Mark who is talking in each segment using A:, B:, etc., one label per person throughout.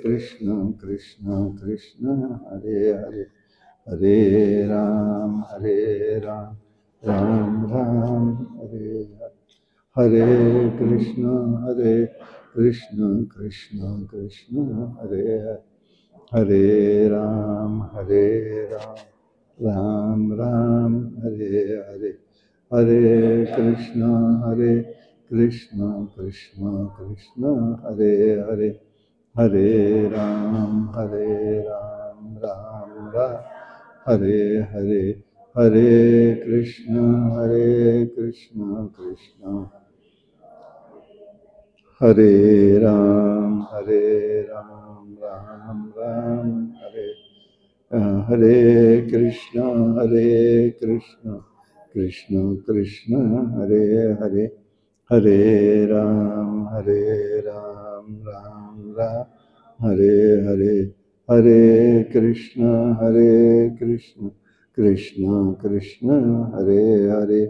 A: कृष्ण कृष्ण कृष्ण हरे हरे, हरे राम राम राम हरे हरे, हरे कृष्ण कृष्ण कृष्ण हरे हरे, हरे राम राम राम हरे हरे, हरे कृष्ण कृष्ण कृष्ण हरे हरे, हरे राम राम राम हरे हरे, हरे कृष्ण कृष्ण हरे राम राम राम हरे हरे कृष्ण कृष्ण कृष्ण हरे हरे, हरे राम राम राम हरे हरे, हरे कृष्ण कृष्ण कृष्ण हरे हरे,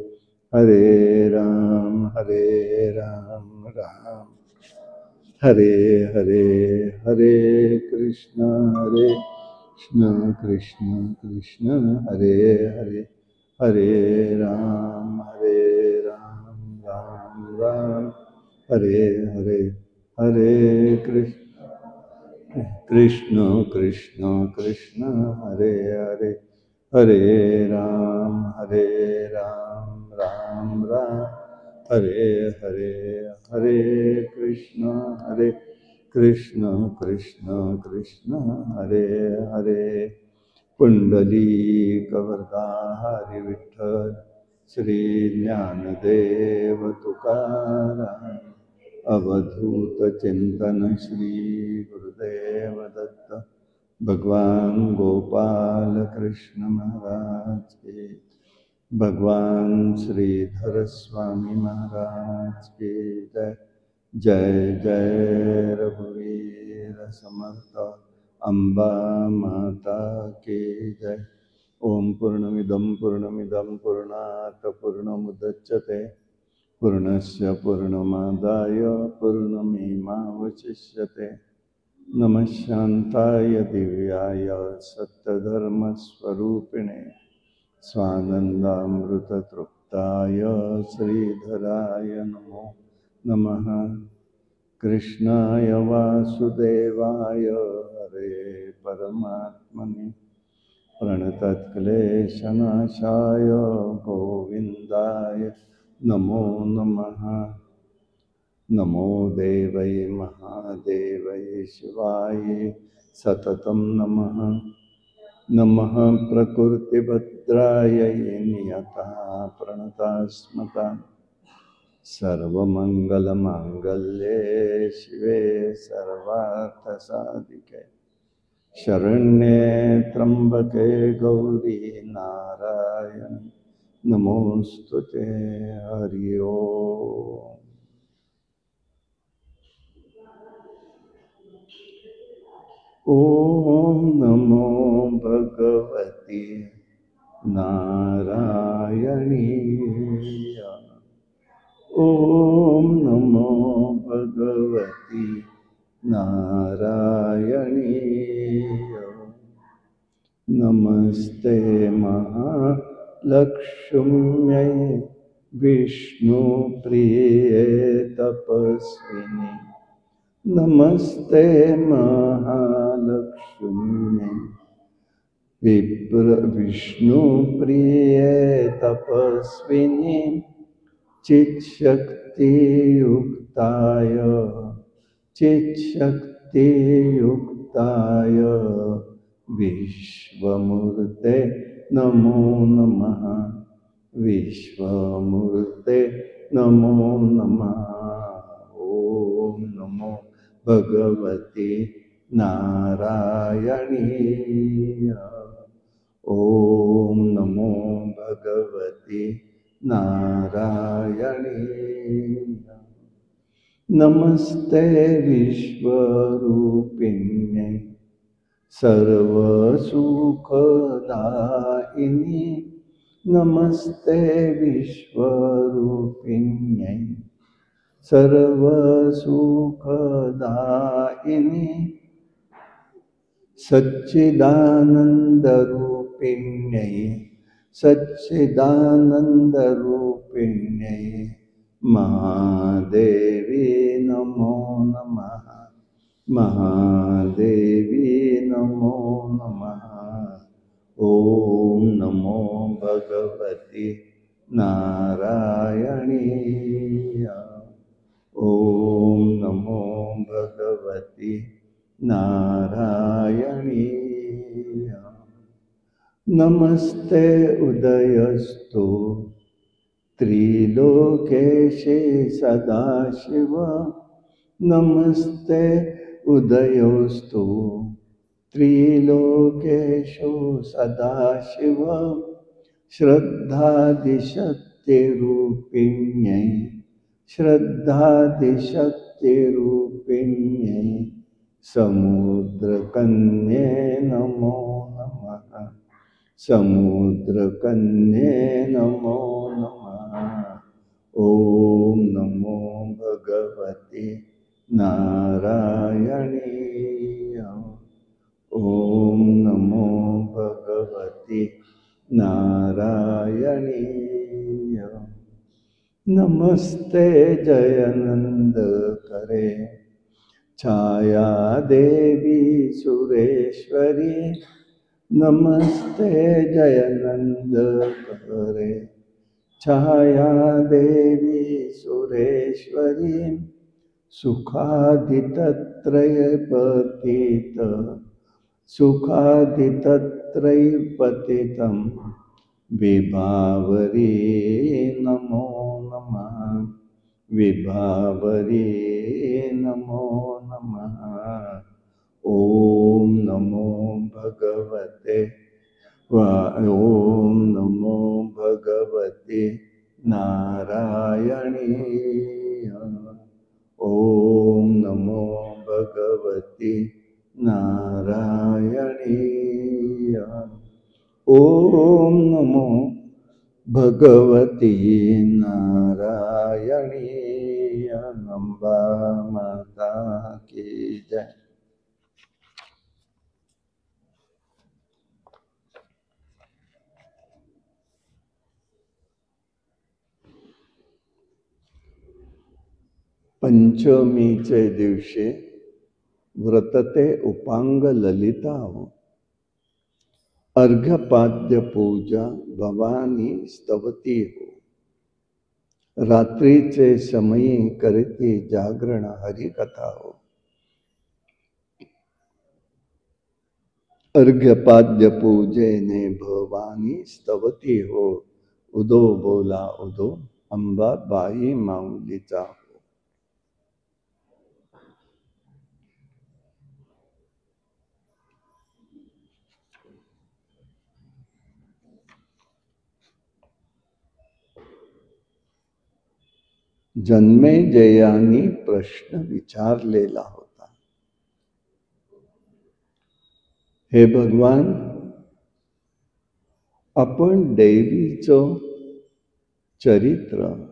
A: हरे राम राम हरे हरे, हरे कृष्ण कृष्ण कृष्ण हरे हरे, हरे राम राम हरे हरे, हरे कृष्ण कृष्ण कृष्ण हरे हरे, हरे राम राम राम हरे हरे, हरे कृष्ण कृष्ण कृष्ण हरे हरे, पुंडलीकवरदा हरि विठ्ठल, श्री ज्ञानदेव तुकाराम, अवधूत चिंतन श्री गुरुदेव दत्त, भगवान गोपाल कृष्ण महाराज के, भगवान श्रीधर स्वामी महाराज की जय, जय जय रघुवीर समर्थ, अम्बा माता की जय। ओम पूर्णमिदं पूर्णात् पूर्णमुदच्यते, पूर्णस्य पूर्णमादाय पूर्णमेवावशिष्यते। नमः शान्ताय दिव्याय सत्यधर्मस्वरूपिणे, स्वानन्दामृततृप्ताय श्रीधराय नमो नमः। कृष्णाय वासुदेवाय हरे परमात्मने, प्रणतक्लेशनाशाय गोविन्दाय नमो नमः। नमो देवै महादेवै शिवाय सततं नमः, नमः प्रकृतिभद्रायै नियता प्रणतास्मता, सर्वमङ्गलमाङ्गल्ये शिवे सर्वार्थसाधिके, शरण्ये त्र्यम्बके गौरी नारायणी नमोस्तुते। हरि ओम। ओम नमो भगवती नारायणीय, ओम नमो भगवती नारायणीय, नमस्ते महालक्ष्म्यै विष्णुप्रिये तपस्विनी, नमस्ते महालक्ष्म्यै विष्णुप्रिये तपस्विनी, चित्शक्तियुक्ताय विश्वमूर्ते नमो नमः, विश्वमूर्ते नमो नमः। ओम नमो भगवती नारायणीय, ओम नमो भगवती नारायणीय, नमस्ते विश्वरूपिण्यै सर्वसुखदायिनी, नमस्ते विश्वरूपिण्यै सर्वसुखदायिनी, सच्चिदानन्दरूपिण्यै सच्चिदानन्दरूपिण्यै महादेवी नमो नमः। महादेवी नमो नमः। ॐ नमो भगवति नारायणीय। ॐ नमो भगवति नारायणीय। नमस्ते उदयस्तु त्रिलोकेशे सदाशिव। नमस्ते उदयोस्तु त्रिलोकेषु सदाशिव। श्रद्धादिशक्तिरूपिण्यै श्रद्धादिशक्तिरूपिण्यै समुद्रकन्ये नमो नमः। समुद्रकन्ये नमो नमः। ॐ नमो भगवति नारायणीय। ॐ नमो भगवति नारायणीय। नमस्ते जयनंद करे छाया देवी सुरेश्वरी। नमस्ते जयनंद करे छाया देवी सुरेश्वरी। सुखादितत्रयपतित सुखादितत्रयपतितं विभावरी नमो नमः। विभावरी नमो नमः। ॐ नमो भगवते ॐ नमो भगवते नारायणीय। ॐ नमो भगवते नारायणीय। ॐ नमो भगवती नारायणीय। अम्बा माता की जय। पंचमीचे दिवशी व्रतते उपांग ललिता हो। अर्घ्यपाद्य पूजा भवानी स्तवती हो। रात्रीचे समयी करती जागरण हरिकथा हो। अर्घ्यपाद्य पूजेने भवानी स्तवती हो। उदो बोला उदो अंबा बाई माऊलीचा हो। जन्मेजयांनी प्रश्न विचारलेला होता, हे भगवान, आपण देवीचं चरित्र,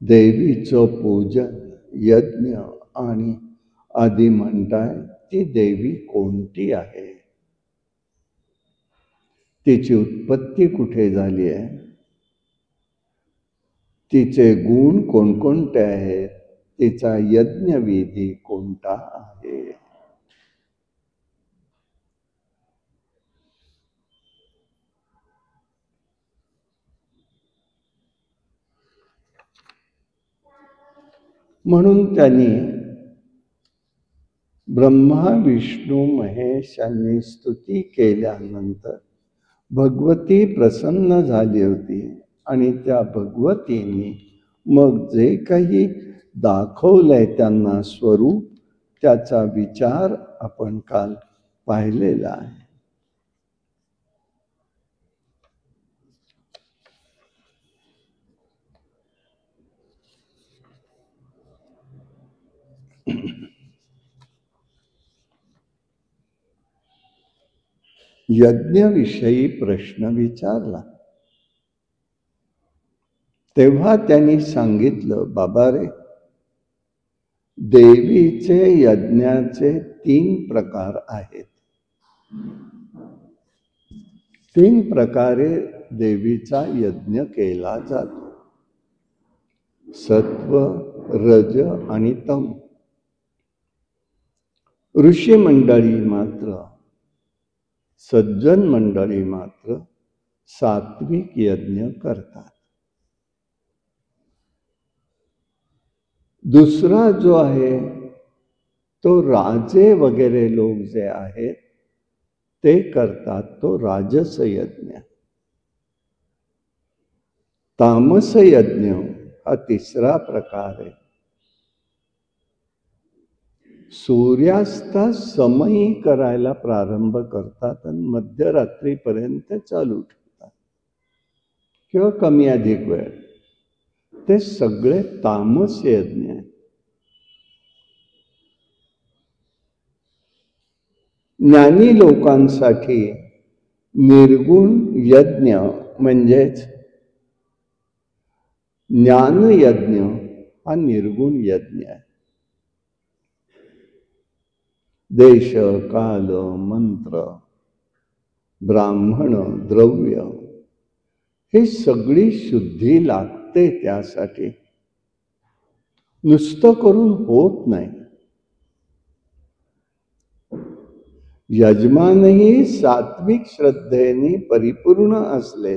A: देवीचं पूजन, यज्ञ आणि आदि म्हणताय, ती देवी कोणती आहे? तिची उत्पत्ती कुठे झाली आहे? तिचे गुण कोणकोणते आहेत? तिचा यज्ञविधी कोणता आहे? म्हणून त्यांनी ब्रह्मा विष्णू महेश यांनी स्तुती केल्यानंतर भगवती प्रसन्न झाली होती आणि त्या भगवतीने मग जे काही दाखवलंय त्यांना स्वरूप, त्याचा विचार आपण काल पाहिलेला आहे. यज्ञविषयी प्रश्न विचारला तेव्हा त्यांनी सांगितलं, बाबा रे, देवीचे यज्ञाचे 3 प्रकार आहेत. 3 प्रकारे देवीचा यज्ञ केला जातो. सत्व, रज आणि तम. ऋषी मंडळी मात्र, सज्जन मंडळी मात्र सात्विक यज्ञ करतात. दुसरा जो आहे तो राजे वगैरे लोक जे आहेत ते करतात, तो राजस यज्ञ. तामस यज्ञ हा तिसरा प्रकार आहे. सूर्यास्ता समयी करायला प्रारंभ करतात आणि मध्यरात्रीपर्यंत चालू ठेवतात किंवा कमी अधिक वेळ. ते सगळे तामस यज्ञ आहे. ज्ञानी लोकांसाठी निर्गुण यज्ञ म्हणजेच ज्ञान यज्ञ हा निर्गुण यज्ञ आहे. देश, काल, मंत्र, ब्राह्मण, द्रव्य हे सगळी शुद्धी लागते. त्यासाठी नुसतं करून होत नाही. यजमानही सात्विक श्रद्धेने परिपूर्ण असले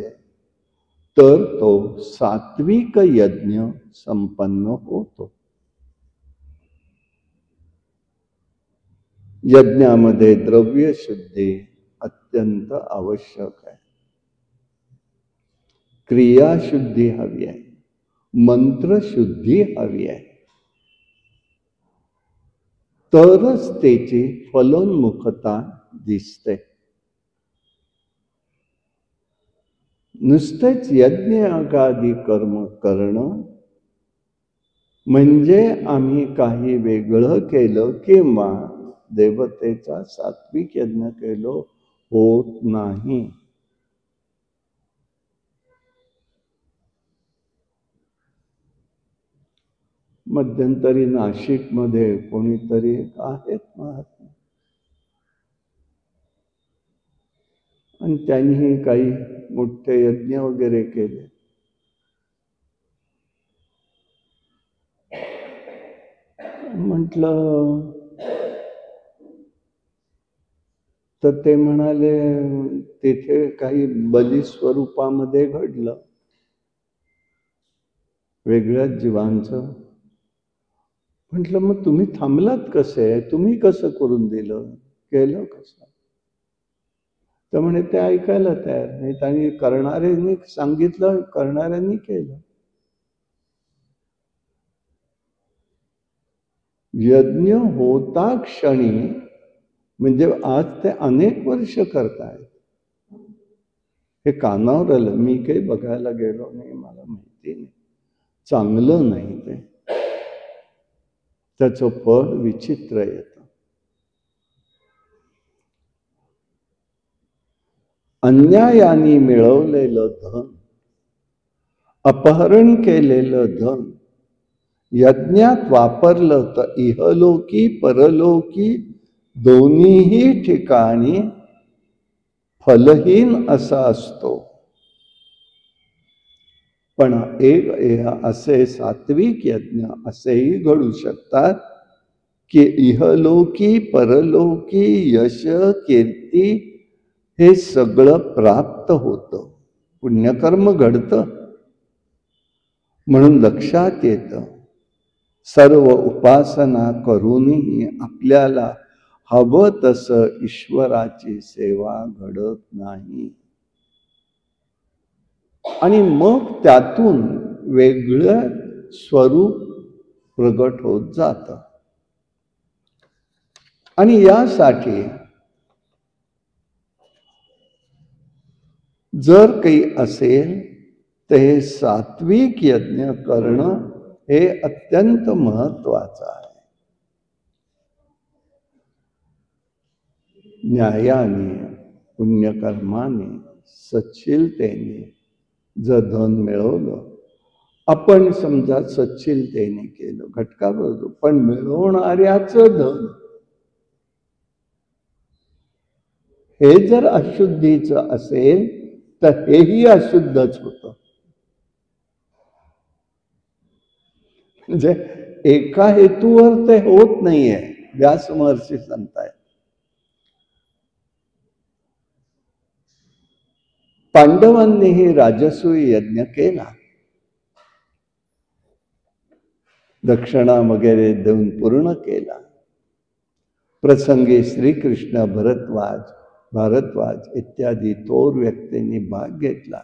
A: तर तो सात्विक यज्ञ संपन्न होतो. यज्ञामध्ये द्रव्य शुद्धी अत्यंत आवश्यक आहे. क्रियाशुद्धी हवी आहे, मंत्रशुद्धी हवी आहे, तरच त्याची फलोन्मुखता दिसते. नुसतेच यज्ञ आगादी कर्म करणं म्हणजे आम्ही काही वेगळं केलं किंवा देवतेचा सात्विक यज्ञ केलो होत नाही. मध्यंतरी नाशिकमध्ये कोणीतरी आहेत महात्मा आणि त्यांनी काही मोठे यज्ञ वगैरे केले. म्हटलं तर ते म्हणाले तिथे काही बली स्वरूपामध्ये घडलं, वेगळ्याच जीवांचं. म्हटलं मग तुम्ही थांबलात कसे? तुम्ही कसं करून दिलं, केलं कसं? तर म्हणे ते ऐकायला तयार नाही. त्यांनी करणाऱ्यांनी सांगितलं, करणाऱ्यांनी केलं. यज्ञ होता क्षणी म्हणजे आज ते अनेक वर्ष करतायत. हे कानावर आलं, मी काही बघायला गेलो नाही, मला माहिती नाही. चांगलं नाही ते, त्याचं फळ विचित्र येतं. अन्यायाने मिळवलेलं धन, अपहरण केलेलं धन यज्ञात वापरलं तर इहलोकी परलोकी दोन्हीही ठिकाणी फलहीन असा असतो. पण असे सात्विक यज्ञ असेही घडू शकतात की इहलोकी परलोकी यश कीर्ती हे सगळं प्राप्त होतं, पुण्यकर्म घडतं. म्हणून लक्षात येतं सर्व उपासना करूनही आपल्याला हवं तसं ईश्वराची सेवा घडत नाही आणि मग त्यातून वेगळं स्वरूप प्रगट होत जातं. आणि यासाठी जर काही असेल तर हे सात्विक यज्ञ करणं हे अत्यंत महत्वाचं आहे. न्यायाने, पुण्यकर्माने, सच्शीलतेने जर धन मिळवलं, आपण समजा सच्शीलतेने केलं, घटकाबरोबर, पण मिळवणाऱ्याचं धन हे जर अशुद्धीचं असेल तर हेही अशुद्धच होतं. म्हणजे एका हेतूवर ते होत नाहीये. व्यास महर्षी सांगतायत. पांडवांनीही राजसूय यज्ञ केला, दक्षिणा वगैरे देऊन पूर्ण केला. प्रसंगी श्रीकृष्ण, भारद्वाज इत्यादी थोर व्यक्तींनी भाग घेतला.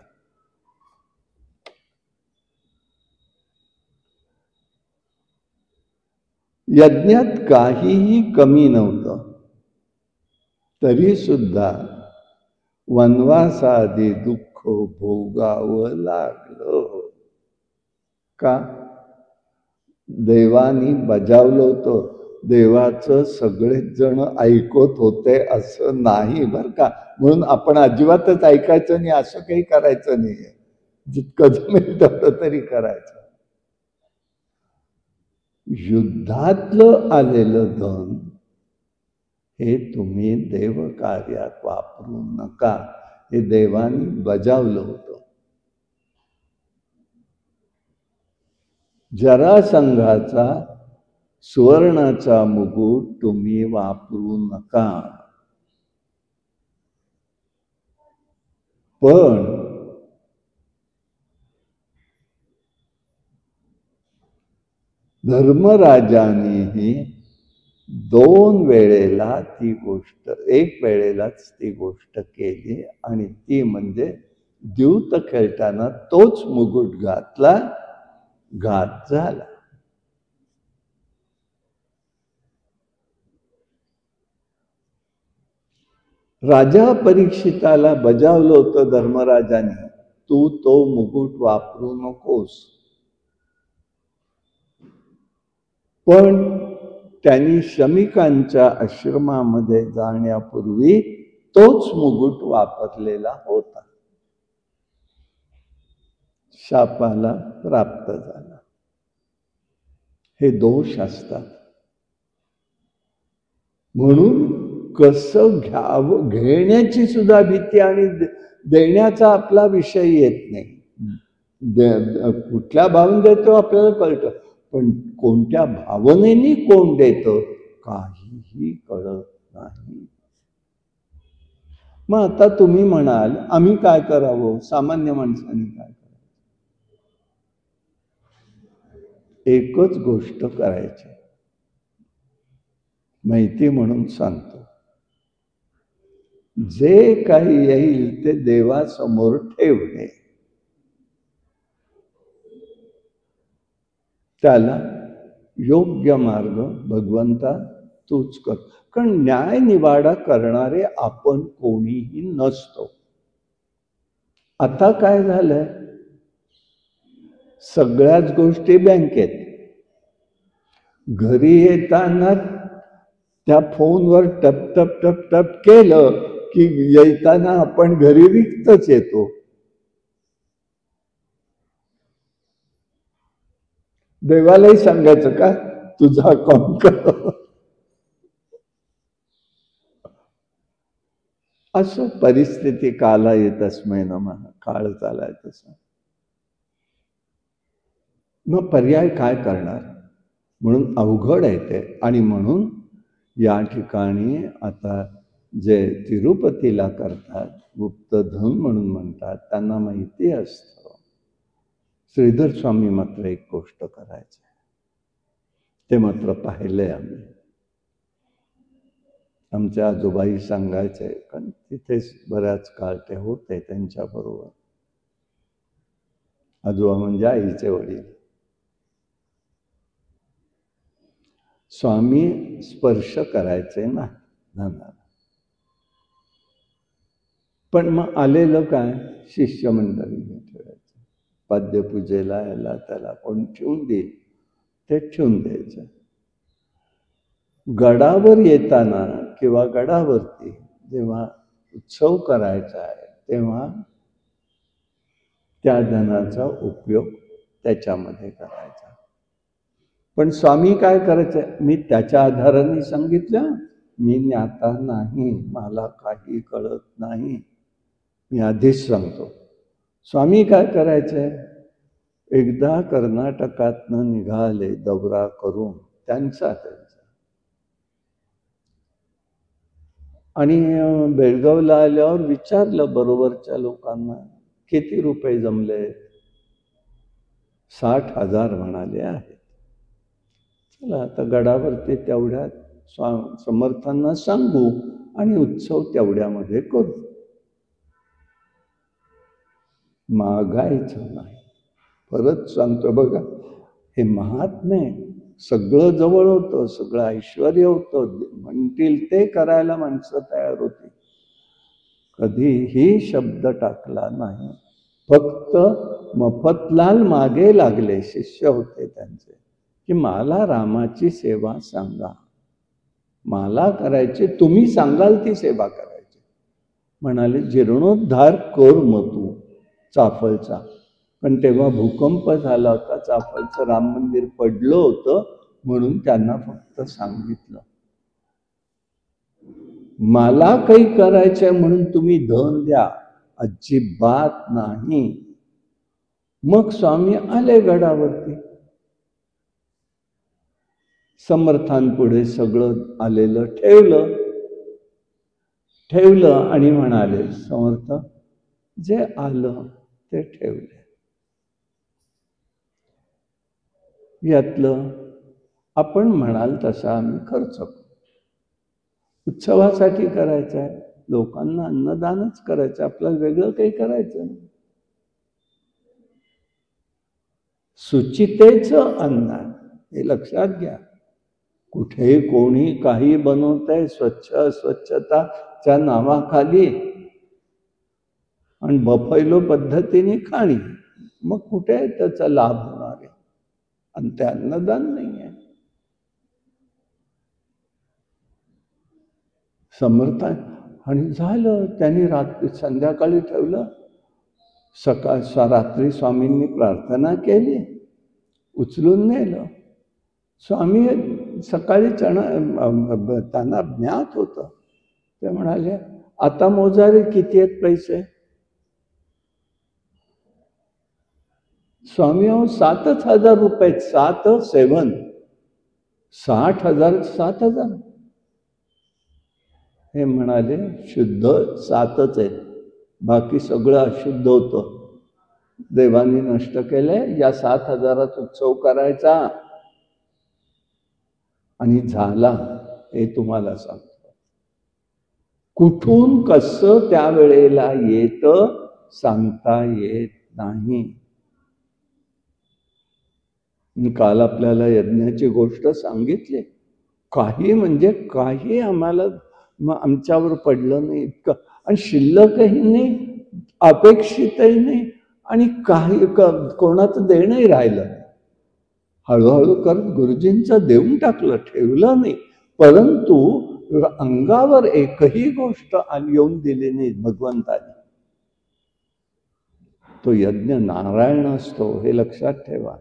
A: यज्ञात काहीही कमी नव्हतं, तरी सुद्धा वनवासादी दुःख भोगावं लागलं. का? देवानी बजावलं होतं. देवाचं सगळेच जण ऐकत होते असं नाही बरं का. म्हणून आपण अजिबातच ऐकायचं नाही असं काही करायचं नाहीये. जितकं जमेल तेवढं तरी करायचं. युद्धातलं आलेलं धन हे तुम्ही देव कार्यात वापरू नका, हे देवानी बजावलं होतं. जरासंधाचा सुवर्णाचा मुकुट तुम्ही वापरू नका. पण धर्मराजानेही 2 वेळेला ती गोष्ट, 1 वेळेलाच ती गोष्ट केली, आणि ती म्हणजे द्यूत खेळताना तोच मुकुट घातला, घात झाला. राजा परीक्षिताला बजावलं होतं धर्मराजाने, तू तो मुकुट वापरू नकोस. पण त्यांनी शमिकांच्या आश्रमामध्ये जाण्यापूर्वी तोच मुकुट वापरलेला होता. शापाला प्राप्त झाला. हे दोष असतात. म्हणून कसं घ्यावं, घेण्याची सुद्धा भीती आणि देण्याचा आपला विषय येत नाही. कुठल्या भावने देतो आपल्याला कळतं, पण कोणत्या भावनेनी कोण देतं काहीही कळत नाही. मग आता तुम्ही म्हणाल आम्ही काय करावं, सामान्य माणसांनी काय करावं? एकच गोष्ट करायची, माहिती म्हणून सांगतो. जे काही येईल ते देवासमोर ठेवणे, त्याला योग्य मार्ग भगवंता तूच कर. कारण न्याय निवाडा करणारे आपण कोणीही नसतो. आता काय झालंय, सगळ्याच गोष्टी बँकेत. घरी येताना त्या फोनवर टप टप टप टप केलं की येताना आपण घरी रिक्तच येतो. देवालाही सांगायचं का तुझा अकाउंट कर? असं परिस्थिती काला येतस्मै नमः, काळ चालाय तसा. मग पर्याय काय करणार? म्हणून अवघड आहे ते. आणि म्हणून या ठिकाणी आता जे तिरुपतीला करतात, गुप्तधन म्हणून म्हणतात, त्यांना माहिती असतं. श्रीधर स्वामी मात्र एक गोष्ट करायचं, ते मात्र पाहिलंय आम्ही. आमच्या आजोबाई सांगायचे, कारण तिथेच बऱ्याच काळ ते होते त्यांच्याबरोबर. आजोबा म्हणजे आईचे वडील. स्वामी स्पर्श करायचे ना धनाला. पण मग आलेलं काय, शिष्यमंडळी ठेवायचं. पाद्यपूजेला याला त्याला कोण ठेवून देईल ते ठेवून द्यायचं. गडावर येताना किंवा गडावरती जेव्हा उत्सव करायचा आहे तेव्हा त्या धनाचा उपयोग त्याच्यामध्ये करायचा. पण स्वामी काय करायचं, मी त्याच्या आधाराने सांगितलं, मी ज्ञाता नाही, मला काही कळत नाही. मी आधीच सांगतो. स्वामी काय करायचंय, एकदा कर्नाटकातनं निघाले दौरा करून त्यांचा आणि बेळगावला आल्यावर विचारलं बरोबरच्या लोकांना, किती रुपये जमले? 60,000 म्हणाले आहेत. चला आता गडावरती तेवढ्यात समर्थांना सांगू आणि उत्सव तेवढ्यामध्ये करू. मागायचं नाही. परत सांगतो बघा, हे महात्मे सगळं जवळ होतं, सगळं ऐश्वर होतं, म्हणतील ते करायला माणसं तयार होती. कधीही शब्द टाकला नाही. फक्त मफतलाल मागे लागले, शिष्य होते त्यांचे, की मला रामाची सेवा सांगा, मला करायची, तुम्ही सांगाल ती सेवा करायची. म्हणाले जीर्णोद्धार कर मग तू चाफळचा. पण तेव्हा भूकंप झाला होता, चाफळचं राम मंदिर पडलं होतं, म्हणून त्यांना फक्त सांगितलं मला काही करायचंय म्हणून तुम्ही धन द्या, अजिबात नाही. मग स्वामी आले गडावरती, समर्थांपुढे सगळं आलेलं ठेवलं आणि म्हणाले, समर्थ जे आलं ते ठेवले, यातलं आपण म्हणाल तसा आम्ही खर्च करू. उत्सवासाठी करायचं आहे, लोकांना अन्नदानच करायचं, आपल्याला वेगळं काही करायचं नाही. सुचितेचं अन्न, हे लक्षात घ्या. कुठे कोणी काही बनवतंय स्वच्छताच्या नावाखाली आणि बफैलो पद्धतीने खाणी, मग कुठे त्याचा लाभ होणार आहे? आणि ते अन्नदान नाही आहे. समर्थ आणि झालं, त्यांनी संध्याकाळी ठेवलं, रात्री स्वामींनी प्रार्थना केली, उचलून नेलं. स्वामी सकाळी त्यांना ज्ञात होतं, ते म्हणाले आता मोजारे किती आहेत पैसे? स्वामी 7,000 रुपये, 60,000 7,000. हे म्हणाले शुद्ध 7च आहेत, बाकी सगळं अशुद्ध होतं, देवानी नष्ट केलंय, या 7,000 उत्सव करायचा. आणि झाला, हे तुम्हाला सांगतो. कुठून कसं त्यावेळेला येतं सांगता येत नाही. काल आपल्याला यज्ञाची गोष्ट सांगितली, काही म्हणजे काही आम्हाला आमच्यावर पडलं नाही इतकं, आणि शिल्लकही नाही, अपेक्षितही नाही, आणि काही कोणाचं देणंही राहिलं नाही. हळूहळू करत गुरुजींचं देऊन टाकलं, ठेवलं नाही, परंतु अंगावर एकही गोष्ट येऊन दिली नाही भगवंताने. तो यज्ञ नारायण असतो, हे लक्षात ठेवा.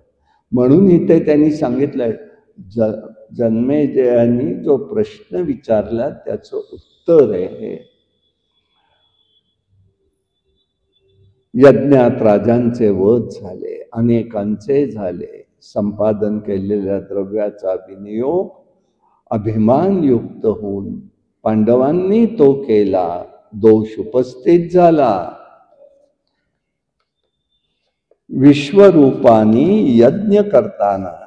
A: म्हणून इथे त्यांनी सांगितलंय, जन्मेजयांनी जो प्रश्न विचारला त्याचं उत्तर आहे हे. यज्ञात राजांचे वध झाले, अनेकांचे झाले, संपादन केलेल्या द्रव्याचा विनियोग अभिमानयुक्त होऊन पांडवांनी तो केला, दोष उपस्थित झाला. विश्वरूपानी यज्ञ करताना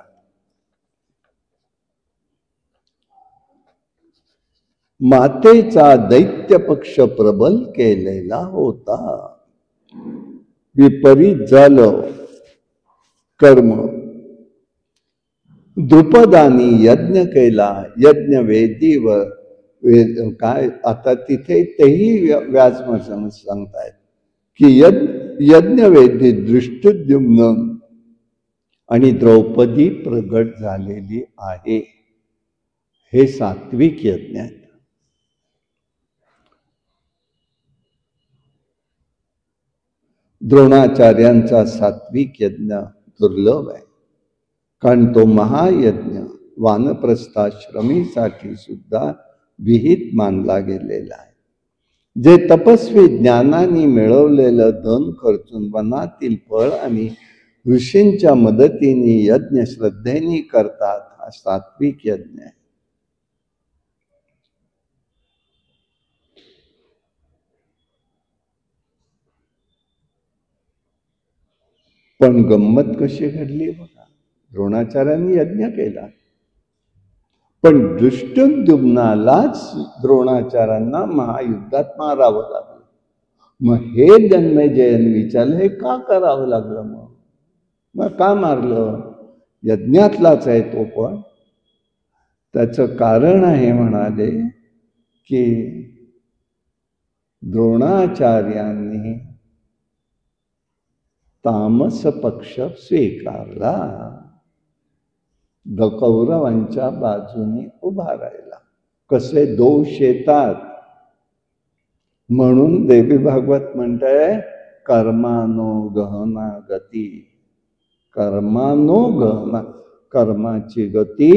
A: मातेचा दैत्य पक्ष प्रबल केलेला होता. विपरीत झालं कर्म. द्रुपदानी यज्ञ केला, यज्ञ वेदीवर काय आता तिथे तेही व्यासमहर्षी सांगतायत की यज्ञवेदी दृष्टद्युम्न आणि द्रौपदी प्रगट झालेली आहे. हे सात्विक यज्ञ आहेत. द्रोणाचार्यांचा सात्विक यज्ञ दुर्लभ आहे, कारण तो महायज्ञ वानप्रस्थाश्रमीसाठी सुद्धा विहित मानला गेलेला आहे. जे तपस्वी ज्ञानाने मिळवलेलं धन खर्चून वनातील फळ आणि ऋषींच्या मदतीने यज्ञ श्रद्धेने करतात, हा सात्विक यज्ञ आहे. पण गंमत कशी घडली बघा. द्रोणाचार्यांनी यज्ञ केला, पण दृष्टद्युम्नालाच द्रोणाचार्यांना महायुद्धात मारावं लागलं. मग हे जन्मेजयन विचारलं, हे का करावं लागलं? मग का मारलं? यज्ञातलाच आहे तो, पण त्याचं कारण आहे म्हणाले की द्रोणाचार्यांनी तामस पक्ष स्वीकारला, कौरवांच्या बाजूने उभा राहिला. कसे दोष येतात म्हणून देवी भागवत म्हणताय, कर्मानो गहना गती. कर्मानो गहना, कर्माची गती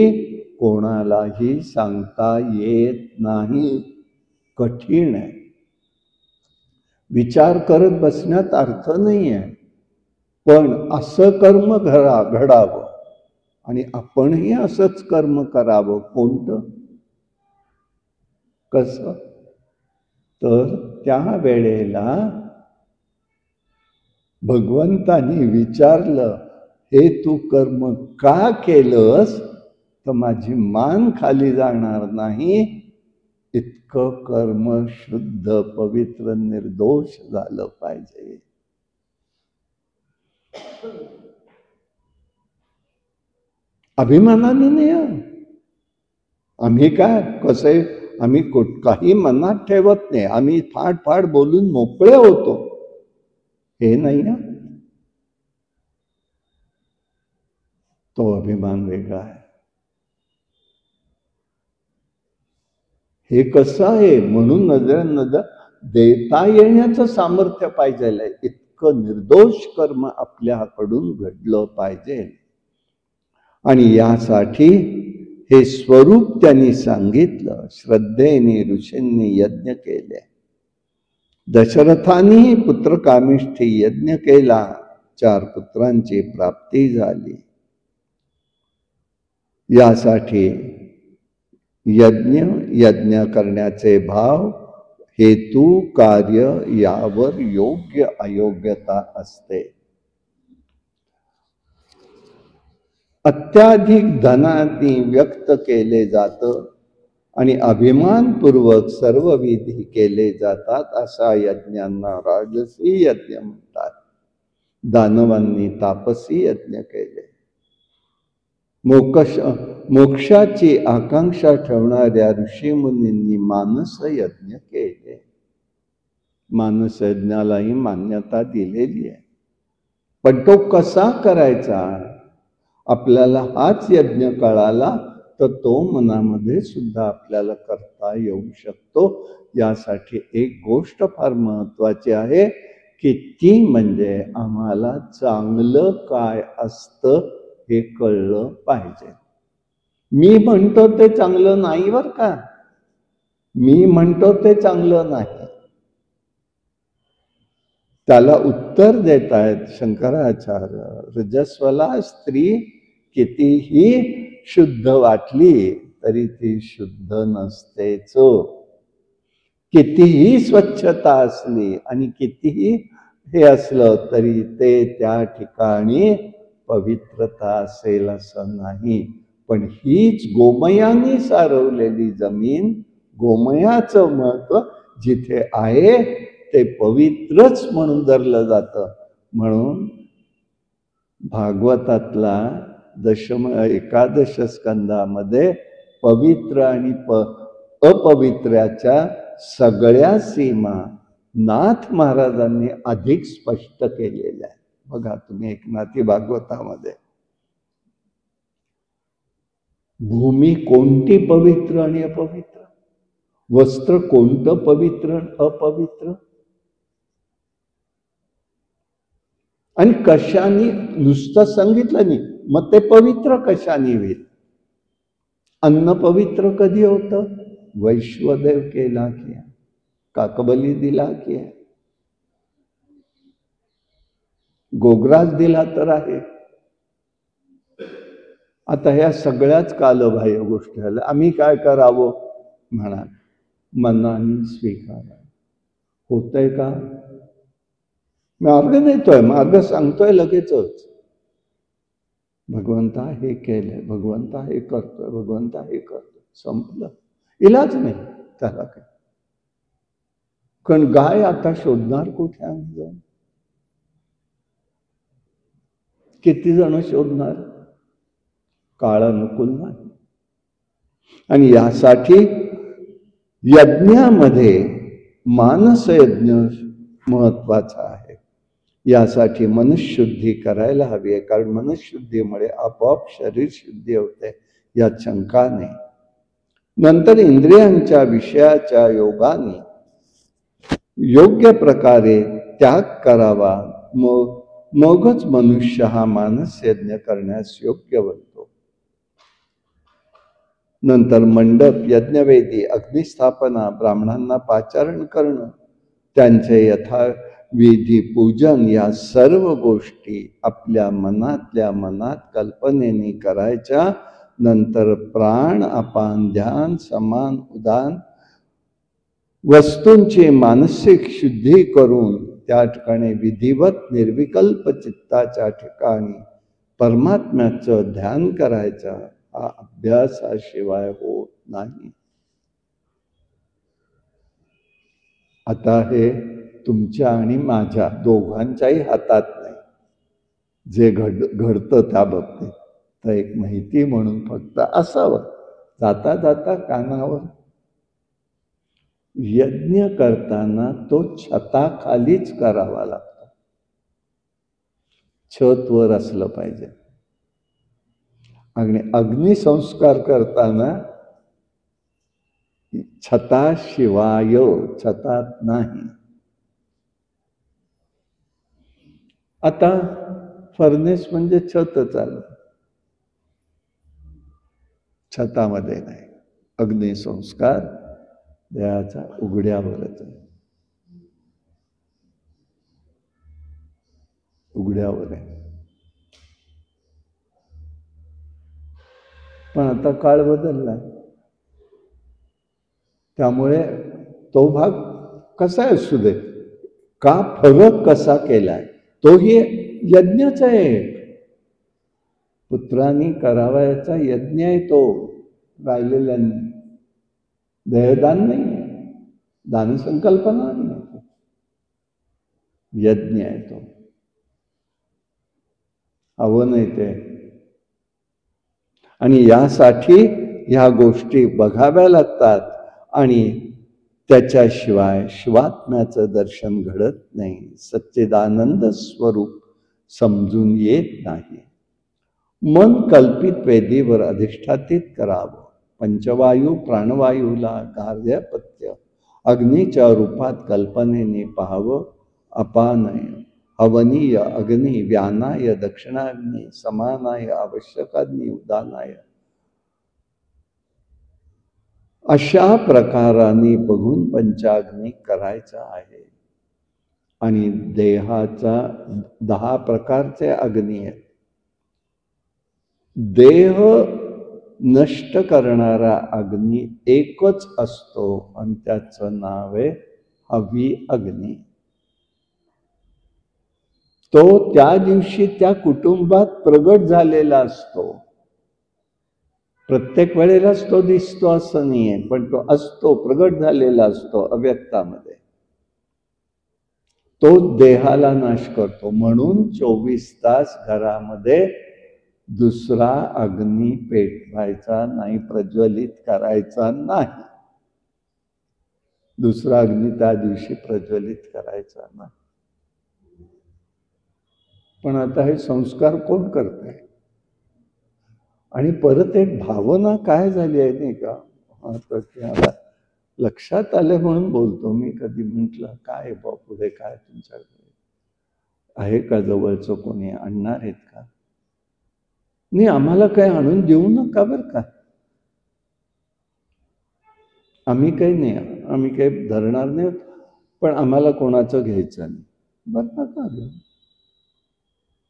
A: कोणालाही सांगता येत नाही, कठीण आहे. विचार करत बसण्यात अर्थ नाही आहे, पण असं कर्म घडावं आणि आपणही असंच कर्म करावं. कोणतं? कसं? तर त्या वेळेला भगवंतानी विचारलं, हे तू कर्म का केलंस? तर माझी मान खाली जाणार नाही, इतकं कर्म शुद्ध पवित्र निर्दोष झालं पाहिजे. अभिमानाने नाही. आम्ही काय कसे, आम्ही काही मनात ठेवत नाही, आम्ही फाड फाड बोलून मोकळे होतो, हे नाही. तो अभिमान वेगळा आहे. हे कसं आहे? म्हणून नजर देता येण्याचं सामर्थ्य पाहिजे. इतकं निर्दोष कर्म आपल्याकडून घडलं पाहिजे. आणि यासाठी हे स्वरूप त्यांनी सांगितलं. श्रद्धेने ऋषींनी यज्ञ केले. दशरथानेही पुत्रकामिष्ठी यज्ञ केला, 4 पुत्रांची प्राप्ती झाली. यासाठी यज्ञ करण्याचे भाव, हेतू, कार्य यावर योग्य अयोग्यता असते. अत्याधिक धनाने व्यक्त केले जातं आणि अभिमानपूर्वक सर्व विधी केले जातात, अशा यज्ञांना राजसी यज्ञ म्हणतात. दानवांनी तापसी यज्ञ केले. मोक्षाची आकांक्षा ठेवणाऱ्या ऋषीमुनींनी मानस यज्ञ केले. मानस यज्ञालाही मान्यता दिलेली आहे. पण तो कसा करायचा? आपल्याला हाच यज्ञ कळाला तर तो मनामध्ये सुद्धा आपल्याला करता येऊ शकतो. यासाठी एक गोष्ट फार महत्वाची आहे की ती म्हणजे आम्हाला चांगलं काय असतं हे कळलं पाहिजे. मी म्हणतो ते चांगलं नाही बरं का, मी म्हणतो ते चांगलं नाही. त्याला उत्तर देत आहेत शंकराचार्य. रजस्वला स्त्री कितीही शुद्ध वाटली तरी ती शुद्ध नसतेच. कितीही स्वच्छता असली आणि कितीही हे असलं तरी ते त्या ठिकाणी पवित्रता असेल असं नाही. पण हीच गोमयाने सारवलेली जमीन, गोमयाचं महत्व जिथे आहे ते पवित्रच म्हणून धरलं जातं. म्हणून भागवतातला एकादश स्कंदामध्ये पवित्र आणि अपवित्राच्या सगळ्या सीमा नाथ महाराजांनी अधिक स्पष्ट केलेल्या आहे. बघा तुम्ही एकनाथी भागवतामध्ये भूमी कोणती पवित्र आणि अपवित्र, वस्त्र कोणतं पवित्र आणि अपवित्र, आणि कशाने, नुसतं सांगितलं नाही मग ते पवित्र कशाने होईल. अन्न पवित्र कधी होतं? वैश्वदेव केला किया, काकबली दिला किया, गोग्रास दिला तर आहे. आता ह्या सगळ्याच कालबाह्य गोष्टी आल्या. आम्ही काय करावं म्हणा, मनाने स्वीकारा. होतंय का? मार्ग नेतोय, मार्ग सांगतोय लगेचच. भगवंता हे केलंय, भगवंता हे करतोय, भगवंता हे करतोय, संपलं. इलाज नाही त्याला काय. कारण गाय आता शोधणार कुठे आम्ही जाऊन? किती जण शोधणार? काळ अनुकूल नाही. आणि यासाठी यज्ञामध्ये मानस यज्ञ महत्वाचा आहे. यासाठी मनशुद्धी करायला हवी आहे, कारण मनशुद्धीमुळे आपोआप शरीर शुद्धी होते, यात शंका नाही. नंतर इंद्रियांच्या विषयाच्या योगाने योग्य प्रकारे त्याग करावा, मगच मनुष्य हा मानस यज्ञ करण्यास योग्य बनतो. नंतर मंडप, यज्ञवेदी, अग्निस्थापना, ब्राह्मणांना पाचारण करणं, त्यांचे यथाविधी पूजन, या सर्व गोष्टी आपल्या मनातल्या मनात कल्पनेने करायच्या. नंतर प्राण, अपान, ध्यान, समान, उदान वस्तूंची मानसिक शुद्धी करून त्या ठिकाणी विधिवत निर्विकल्प चित्ताच्या ठिकाणी परमात्म्याचं ध्यान करायचं. हा अभ्यासाशिवाय होत नाही. आता हे तुमच्या आणि माझ्या दोघांच्याही हातात नाही जे घडतं त्या बाबतीत. तर एक माहिती म्हणून फक्त असावं. जाता जाता कानावर, यज्ञ करताना तो छताखालीच करावा लागतो. छत वर असलं पाहिजे. आणि अग्निसंस्कार करताना छताशिवाय, छतात नाही. आता फर्नेस म्हणजे छतच आलं, छतामध्ये नाही. अग्निसंस्कार देहाचा उघड्यावरच आहे, उघड्यावर आहे. पण आता काळ बदललाय, त्यामुळे तो भाग कसा असू दे, का फरक कसा केलाय, तोही यज्ञच आहे. पुत्रांनी करावयाचा यज्ञ आहे तो, राहिलेल्यांनी. देहदान नाही आहे, दानसंकल्पना नाही आहे, यज्ञ आहे तो. हवं नाही ते. आणि यासाठी ह्या गोष्टी बघाव्या लागतात. आणि त्याच्याशिवाय शिवात्म्याचं दर्शन घडत नाही, सच्चिदानंद स्वरूप समजून येत नाही. मन कल्पित वेदीवर अधिष्ठातित करावं. पंचवायू प्राणवायूला गार्हपत्य अग्नीच्या रूपात कल्पनेने पाहावं. अपानय, हवनीय अग्नी, व्यानाय दक्षिणाग्नी, समानाय आवश्यकाग्नी, उदानाय, अशा प्रकाराने बघून पंचाग्नी करायचा आहे. आणि देहाचा 10 प्रकारचे अग्नी आहेत. देह नष्ट करणारा अग्नी एकच असतो आणि त्याचं नाव आहे हवी अग्नी. तो त्या दिवशी त्या कुटुंबात प्रगट झालेला असतो. प्रत्येक वेळेलाच तो दिसतो असं नाहीये, पण तो असतो, प्रगट झालेला असतो अव्यक्तामध्ये. तो देहाला नाश करतो. म्हणून 24 तास घरामध्ये दुसरा अग्नी पेटवायचा नाही, प्रज्वलित करायचा नाही. दुसरा अग्नी त्या दिवशी प्रज्वलित करायचा नाही. पण आता हे संस्कार कोण करतंय? आणि परत एक भावना काय झाली आहे नाही का, आता त्याला लक्षात आलं म्हणून बोलतो मी. कधी म्हटलं काय बा पुढे काय तुमच्याकडे आहे का, जवळचं कोणी आणणार आहेत का? नाही, आम्हाला काय आणून देऊ नका बरं का. आम्ही काही नाही, आम्ही काही धरणार नाही, पण आम्हाला कोणाचं घ्यायचं नाही. बरं नका घेऊ.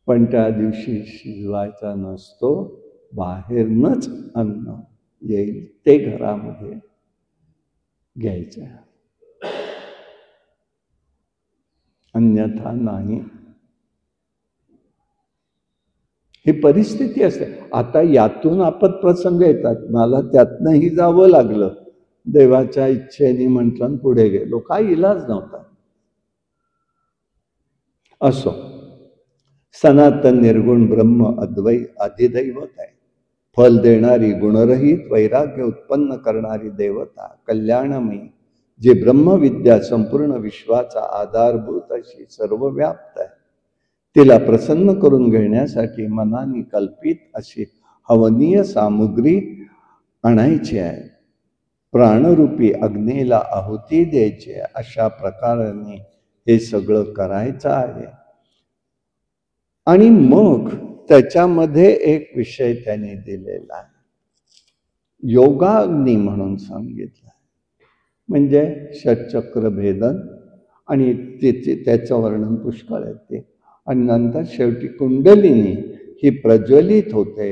A: पण त्या दिवशी शिजवायचा नसतो, बाहेरनच अन्न येईल ते घरामध्ये घ्यायचं, अन्यथा नाही. ही परिस्थिती असते. आता यातून आपत्प्रसंग येतात. मला त्यातनंही जावं लागलं, देवाच्या इच्छेने म्हटलं पुढे गेलो, काही इलाज नव्हता. असो, सनातन निर्गुण ब्रह्म अद्वैत अधिदैवत आहे. फल देणारी, गुणरहित, वैराग्य उत्पन्न करणारी देवता, कल्याणमयी, जे ब्रह्मविद्या संपूर्ण विश्वाचा आधारभूत अशी सर्वव्याप्त आहे, तिला प्रसन्न करून घेण्यासाठी मनाने कल्पित अशी हवनीय सामुग्री आणायची आहे. प्राणरूपी अग्नीला आहुती द्यायची आहे. अशा प्रकाराने हे सगळं करायचं आहे. आणि मग त्याच्यामध्ये एक विषय त्याने दिलेला आहे, योगाग्नी म्हणून सांगितलं. म्हणजे षटचक्र भेदन, आणि त्याचं वर्णन पुष्कळ येते. आणि नंतर शेवटी कुंडलिनी ही प्रज्वलित होते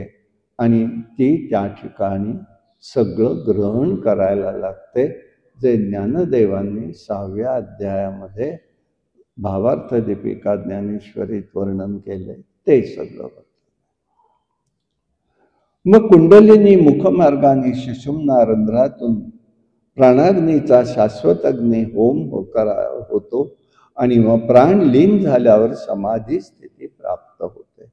A: आणि ती त्या ठिकाणी सगळं ग्रहण करायला लागते, जे ज्ञानदेवांनी 6व्या अध्यायामध्ये भावार्थ दीपिका ज्ञानेश्वरीत वर्णन केले ते सगळं. मग कुंडलिनी मुखमार्गाने सुषुम्ना रंध्रातून प्राणाग्नीचा शाश्वत अग्नी होम होतो आणि मग प्राण लीन झाल्यावर समाधी स्थिती प्राप्त होते.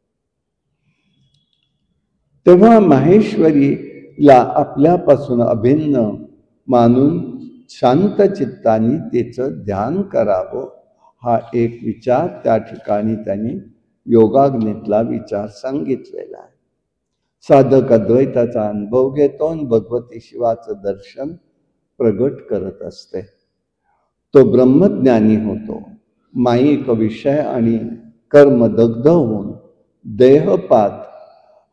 A: तेव्हा माहेश्वरीला आपल्यापासून अभिन्न मानून शांत चित्ताने तिचं ध्यान करावं, हा एक विचार त्या ठिकाणी त्यांनी योगाग्नीतला विचार सांगितलेला आहे. साधक अद्वैताचा अनुभव घेतो आणि भगवती शिवाचं दर्शन प्रगट करत असते. तो ब्रह्मज्ञानी होतो. माईक विषय आणि कर्म दग्ध होऊन देहपात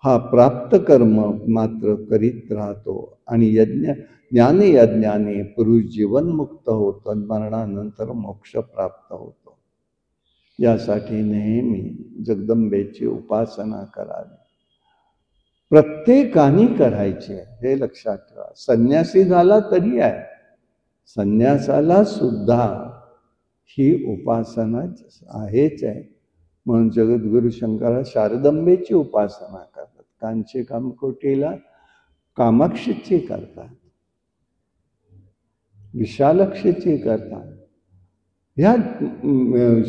A: हा प्राप्त कर्म मात्र करीत राहतो आणि ज्ञानयज्ञाने पुरुष जीवनमुक्त होतो आणि मरणानंतर मोक्ष प्राप्त होतो. यासाठी नेहमी जगदंबेची उपासना करावी, प्रत्येकाने करायची आहे, हे लक्षात ठेवा. संन्यासी झाला तरी आहे, संन्यासाला सुद्धा ही उपासना आहेच आहे. म्हणून जगद्गुरु शंकरा शारदंबेची उपासना करतात, कांची कामकोटीला कामाक्षीची करतात, विशालक्षीची करतात. ह्या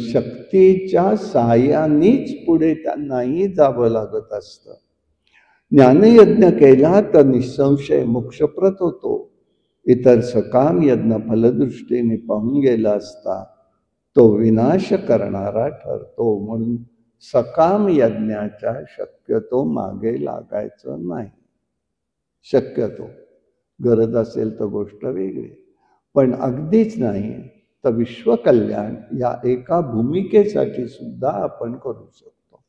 A: शक्तीच्या सहाय्यानेच पुढे त्यांनाही जावं लागत असतं. ज्ञानयज्ञ केला तर निसंशय मोक्षप्रत होतो. इतर सकाम यज्ञ फलदृष्टीने पाहून गेला असता तो विनाश करणारा ठरतो. म्हणून सकाम यज्ञाच्या शक्यतो मागे लागायचं नाही. शक्यतो गरज असेल तर गोष्ट वेगळी, पण अगदीच नाही तर विश्वकल्याण या एका भूमिकेसाठी सुद्धा आपण करू शकतो.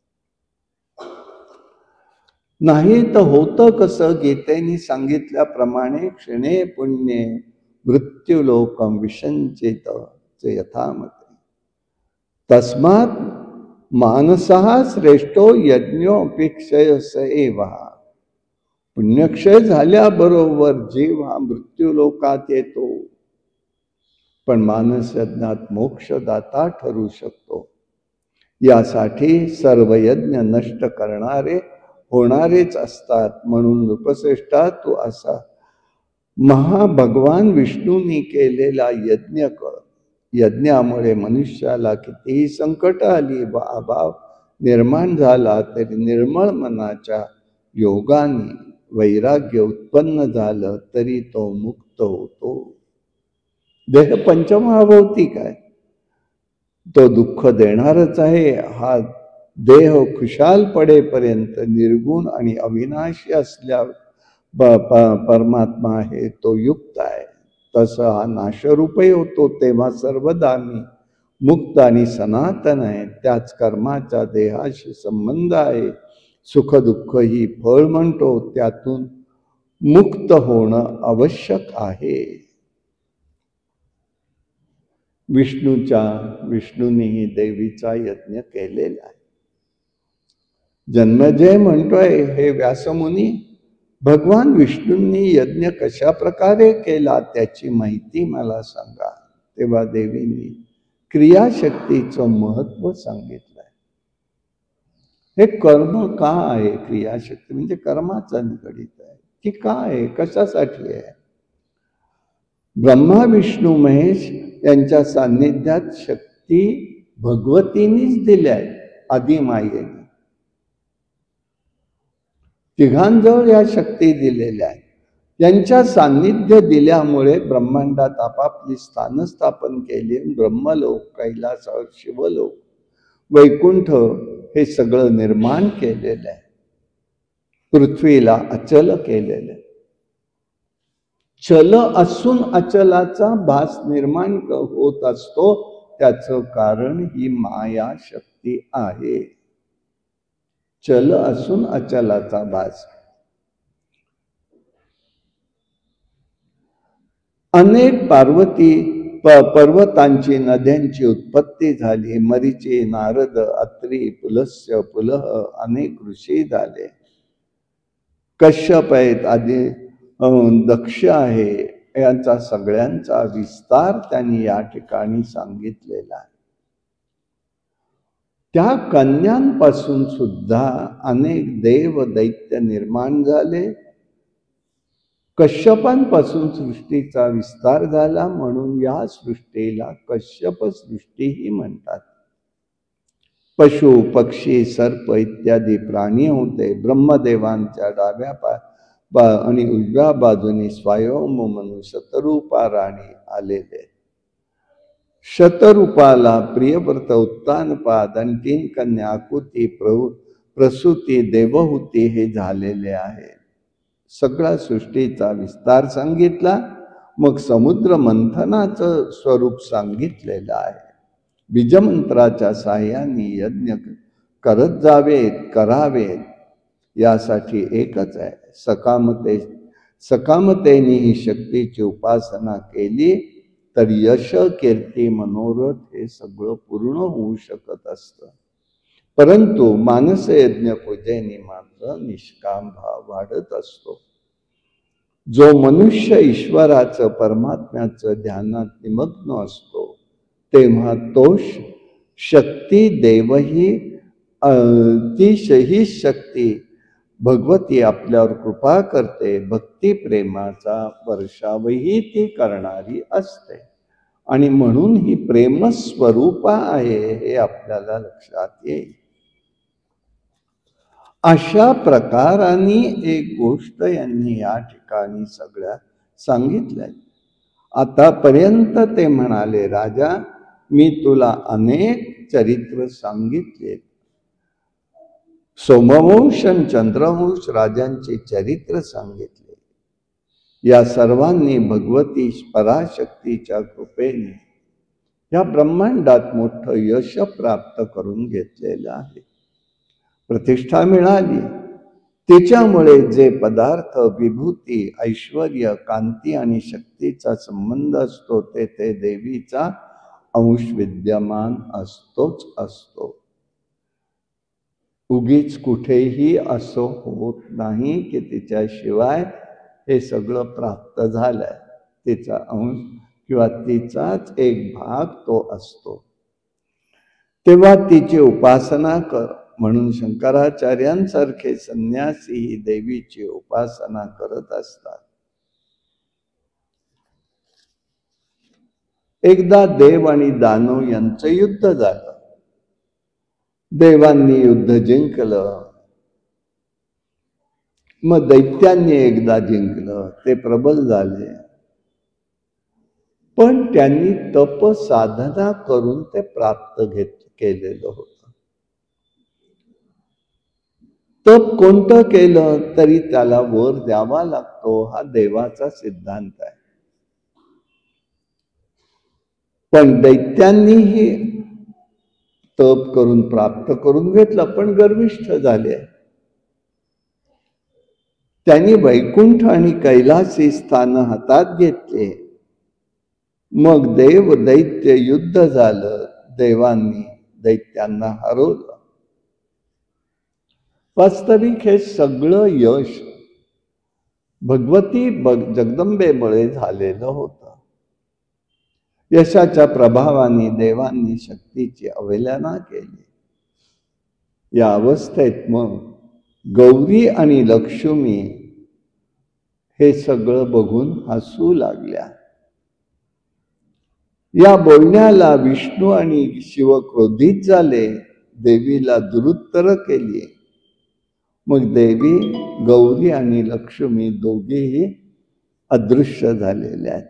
A: नाही तर होतं कसं, गीतेने सांगितल्याप्रमाणे क्षणे पुण्ये मृत्युलोकम विसंचित यथामते तस्मात् मानसः श्रेष्ठो यज्ञोपेक्षयस एव. पुण्यक्षय झाल्याबरोबर जीव हा मृत्यूलोकात येतो, पण मानस यज्ञात मोक्षदाता ठरू शकतो. यासाठी सर्व यज्ञ नष्ट करणारे होणारेच असतात. म्हणून नृपश्रेष्ठा तू असा महाभगवान विष्णूंनी केलेला यज्ञ कर. यज्ञामुळे मनुष्याला कितीही संकट आली व अभाव निर्माण झाला तरी निर्मळ मनाच्या योगाने वैराग्य उत्पन्न झालं तरी तो मुक्त होतो. देह पंचमहाभौतिक आहे, तो दुःख देणारच आहे. हा देह खुशाल पडेपर्यंत निर्गुण आणि अविनाशी असल्या परमात्मा आहे, तो युक्त आहे. तसं हा नाशरूपही होतो तेव्हा सर्वदा मी मुक्त आणि सनातन आहे. त्याच कर्माचा देहाशी संबंध आहे. सुख दुःख ही फळ म्हणतो, त्यातून मुक्त होणं आवश्यक आहे. विष्णूंनीही देवीचा यज्ञ केलेला आहे. जन्मेजय म्हणतोय, हे व्यासमुनी, भगवान विष्णूंनी यज्ञ कशा प्रकारे केला त्याची माहिती मला सांगा. तेव्हा देवींनी क्रियाशक्तीचं महत्व सांगितलंय. हे कर्म का आहे? क्रियाशक्ती म्हणजे कर्माचा निगडित आहे की काय, कशासाठी आहे? ब्रह्मा विष्णू महेश यांच्या सान्निध्यात शक्ती भगवतीनीच दिल्या आहेत, आदिमायेने. तिघांजवळ या शक्ती दिलेल्या आहेत. यांच्या सान्निध्य दिल्यामुळे ब्रह्मांडात आपापली स्थान स्थापन केली. ब्रह्मलोक, कैलास, शिवलोक, वैकुंठ हे सगळं निर्माण केलेलं आहे. पृथ्वीला अचल केलेलं आहे. चल असून अचलाचा भास निर्माण होत असतो. त्याचं कारण ही माया शक्ती आहे. चल असून अचलाचा भास. अनेक पर्वतांची, नद्यांची उत्पत्ती झाली. मरीची, नारद, अत्री, पुलस्त्य, पुलह अनेक ऋषी झाले. कश्यप आहेत, आधी दक्ष आहे, यांचा सगळ्यांचा विस्तार त्यांनी या ठिकाणी सांगितलेला आहे. त्या कन्यांपासून सुद्धा अनेक देव दैत्य निर्माण झाले. कश्यपांपासून सृष्टीचा विस्तार झाला, म्हणून या सृष्टीला कश्यप सृष्टीही म्हणतात. पशु, पक्षी, सर्प इत्यादी प्राणी होते. ब्रह्मदेवांच्या डाव्या आणि उजव्या बाजूनी स्वयं म्हणून शतरूपा राणी आलेले. शतरूपाला प्रियव्रत, उत्तानपाद आणि 3 कन्या आकुती, प्रसूती, देवहूती हे झालेले आहे. सगळा सृष्टीचा विस्तार सांगितला. मग समुद्र मंथनाचं स्वरूप सांगितलेलं आहे. बीजमंत्राच्या साह्याने यज्ञ करत जावेत, करावेत, यासाठी एकच आहे. सकामतेने ही शक्तीची उपासना केली तर यश, कीर्ती, मनोरथ हे सगळं पूर्ण होऊ शकत असतं. परंतु मानस यज्ञ पूजेने मात्र निष्काम भाव वाढत असतो. जो मनुष्य ईश्वराचं, परमात्म्याचं ध्यानात निमग्न असतो, तेव्हा तो शक्ती देवही, ही शक्ती भगवती आपल्यावर कृपा करते. भक्ती प्रेमाचा वर्षावही ती करणारी असते. आणि म्हणून ही प्रेमस्वरूपा आहे हे आपल्याला लक्षात येईल. अशा प्रकाराने एक गोष्ट यांनी या ठिकाणी सगळ्या सांगितल्या. आतापर्यंत ते म्हणाले, राजा, मी तुला अनेक चरित्र सांगितले. सोमवंश आणि चंद्रवंश राजांचे चरित्र सांगितले. या सर्वांनी भगवती पराशक्तीच्या कृपेने या ब्रह्मांडात मोठं यश प्राप्त करून घेतलेलं आहे. प्रतिष्ठा मिळाली. तिच्यामुळे जे पदार्थ, विभूती, ऐश्वर्य, कांती आणि शक्तीचा संबंध असतो ते देवीचा अंश विद्यमान असतोच असतो. उगीच कुठेही असं होत नाही की तिच्याशिवाय हे सगळं प्राप्त झालंय. तिचा अंश किंवा तिचाच एक भाग तो असतो. तेव्हा तिची उपासना कर, म्हणून शंकराचार्यांसारखे संन्यासी ही देवीची उपासना करत असतात. एकदा देव आणि दानव यांचं युद्ध झालं. देवांनी युद्ध जिंकलं. मग दैत्यांनी एकदा जिंकलं. ते प्रबल झाले. पण त्यांनी तप साधना करून ते प्राप्त केलेलं होतं. तप कोणतं केलं तरी त्याला वर द्यावा लागतो, हा देवाचा सिद्धांत आहे. पण दैत्यांनीही तप करून प्राप्त करून घेतलं, पण गर्विष्ठ झाले. त्यांनी वैकुंठ आणि कैलासी स्थान हातात घेतले. मग देव दैत्य युद्ध झालं, देवांनी दैत्यांना हरवलं. वास्तविक हे सगळं यश भगवती जगदंबेमुळे झालेलं होतं. यशाच्या प्रभावाने देवांनी शक्तीची अवहेलना केली. या अवस्थेत मग गौरी आणि लक्ष्मी हे सगळं बघून हसू लागल्या. या बोलण्याला विष्णू आणि शिव क्रोधित झाले, देवीला दुरुत्तर केली. मग देवी, गौरी आणि लक्ष्मी दोघेही अदृश्य झालेले आहेत.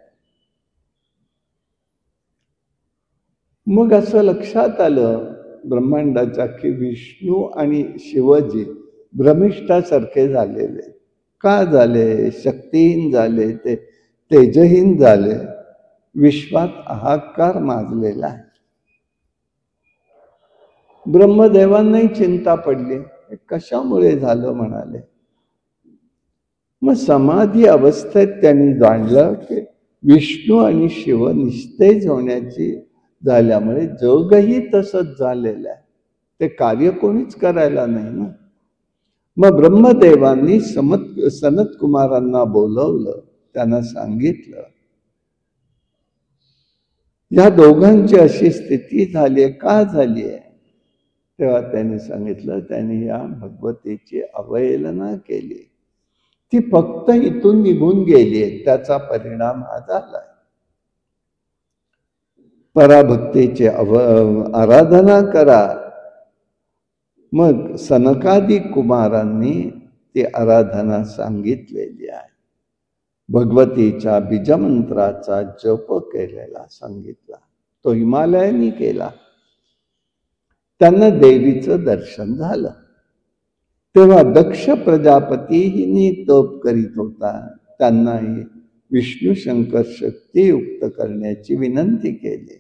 A: मग असं लक्षात आलं ब्रह्मांडाच्या की विष्णू आणि शिवजी भ्रमिष्ठासारखे झालेले. का झाले? शक्तिहीन झाले, ते तेजहीन झाले, विश्वात हाहाकार माजलेला आहे. ब्रह्मदेवांनाही चिंता पडली, कशामुळे झालं म्हणाले. मग समाधी अवस्थेत त्यांनी जाणलं की विष्णू आणि शिव निस्तेज होण्याची झाल्यामुळे जगही तसंच झालेलं आहे. ते कार्य कोणीच करायला नाही ना. मग ब्रह्मदेवांनी सनत कुमारांना बोलवलं, त्यांना सांगितलं या दोघांची अशी स्थिती झाली आहे, का झाली आहे? तेव्हा त्यांनी सांगितलं, त्यांनी या भगवतीची अवहेलना केली. ती फक्त इथून निघून गेली आहे, त्याचा परिणाम हा झाला. पराभक्तीची आराधना करा. मग सनकादी कुमारांनी ती आराधना सांगितलेली आहे. भगवतीच्या बीजमंत्राचा जप केलेला सांगितला, तो हिमालयानी केला. त्यांना देवीचं दर्शन झालं. तेव्हा दक्ष प्रजापतीही तप करीत होता. त्यांनाही विष्णू शंकर शक्तियुक्त करण्याची विनंती केली.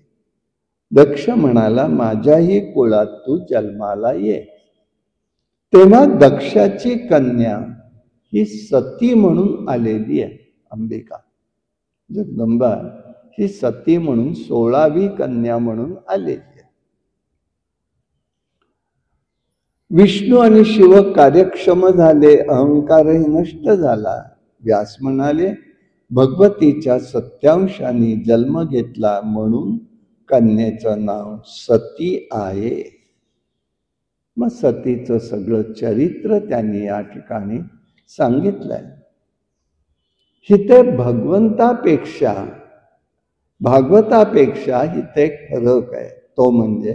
A: दक्ष म्हणाला, माझ्याही कुळात तू जन्माला ये. तेव्हा दक्षाची कन्या ही सती म्हणून आलेली आहे. अंबिका जगदंबा ही सती म्हणून 16वी कन्या म्हणून आलेली आहे. विष्णू आणि शिव कार्यक्षम झाले, अहंकारही नष्ट झाला. व्यास म्हणाले, भगवतीच्या सत्यांशाने जन्म घेतला म्हणून कन्येचं नाव सती आहे. मग सतीचं सगळं चरित्र त्यांनी या ठिकाणी सांगितलंय. हिते भागवतापेक्षा हिते फरक आहे. तो म्हणजे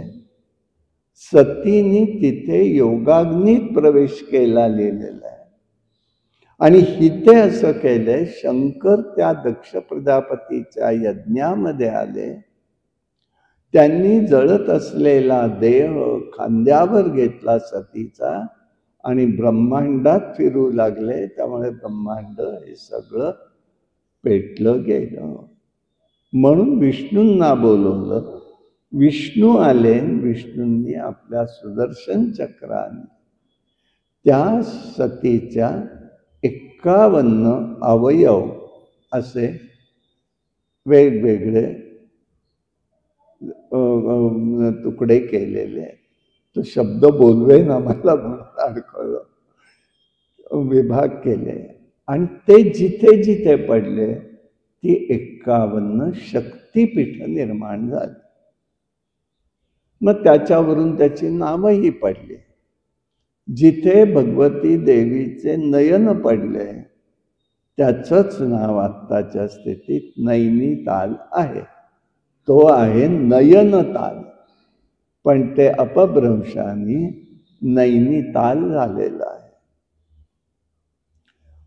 A: सतीने तिथे योगाग्नीत प्रवेश केला लिहिलेला आहे, आणि हिते असं केलंय, शंकर त्या दक्ष प्रजापतीच्या यज्ञामध्ये आले. त्यांनी जळत असलेला देह खांद्यावर घेतला सतीचा आणि ब्रह्मांडात फिरू लागले. त्यामुळे ब्रह्मांड हे सगळं पेटलं गेलं. म्हणून विष्णूंना बोलवलं. विष्णू आले. विष्णूंनी आपल्या सुदर्शन चक्राने त्या सतीच्या 51 अवयव असे वेगवेगळे तुकडे केलेले आहेत. तो शब्द बोलवे ना मला म्हणून अडकळलं. विभाग केले आणि ते जिथे जिथे पडले ती 51 शक्तिपीठ निर्माण झाली. मग त्याच्यावरून त्याची नावही पडली. जिथे भगवती देवीचे नयन पडले त्याचंच नाव आत्ताच्या स्थितीत नैनिताल आहे. तो आहे नयनताल, पण ते अपभ्रंशाने नैनिताल झालेला आहे.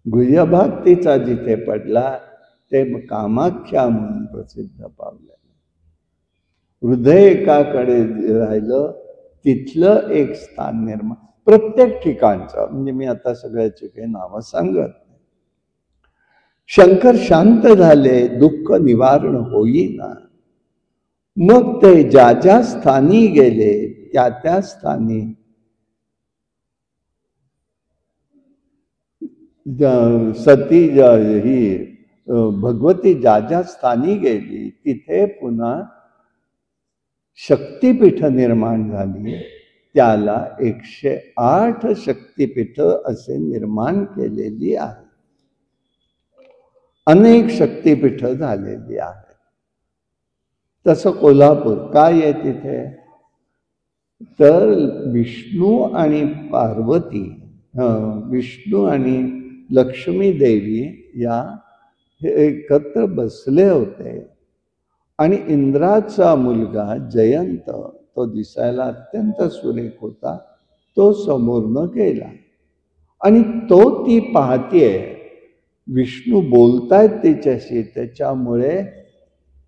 A: गुह्यभाग तिचा जिथे पडला ते कामाख्या म्हणून प्रसिद्ध पावले. हृदय एकाकडे राहिलं, तिथलं एक स्थान निर्माण. प्रत्येक ठिकाणचं, म्हणजे मी आता सगळ्याची काही नावं सांगत नाही. शंकर शांत झाले, दुःख निवारण होईना. मग ते ज्या ज्या स्थानी गेले त्या त्या स्थानी सती ही भगवती ज्या ज्या स्थानी गेली तिथे पुन्हा शक्तिपीठ निर्माण झाली. त्याला 108 शक्तिपीठ असे निर्माण केलेली आहे. अनेक शक्तिपीठ झालेली आहेत. तसं कोल्हापूर काय आहे तिथे, तर विष्णू आणि पार्वती, विष्णू आणि लक्ष्मी देवी या एकत्र बसले होते आणि इंद्राचा मुलगा जयंत, तो दिसायला अत्यंत सुरेख होता, तो समोरनं गेला आणि तो ती पाहतीये, विष्णू बोलतायत तिच्याशी. त्याच्यामुळे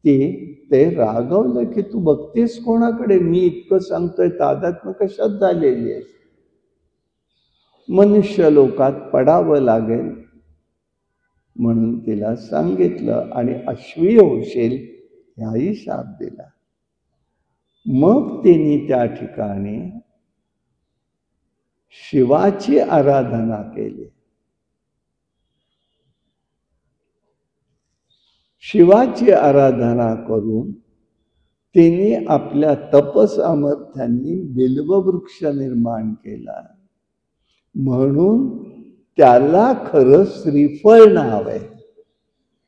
A: ते रागवलं की तू बघतेस कोणाकडे, मी इतकं सांगतोय तादात्म्य कशात झालेली आहे, मनुष्य लोकात पडावं लागेल म्हणून तिला सांगितलं आणि अश्वी होशील ह्याही शाप दिला. मग तिने त्या ठिकाणी शिवाची आराधना केली. शिवाची आराधना करून तिने आपल्या तपसामर्थ्यांनी बिल्ववृक्ष निर्माण केला. म्हणून त्याला खरं श्रीफळ नाव आहे.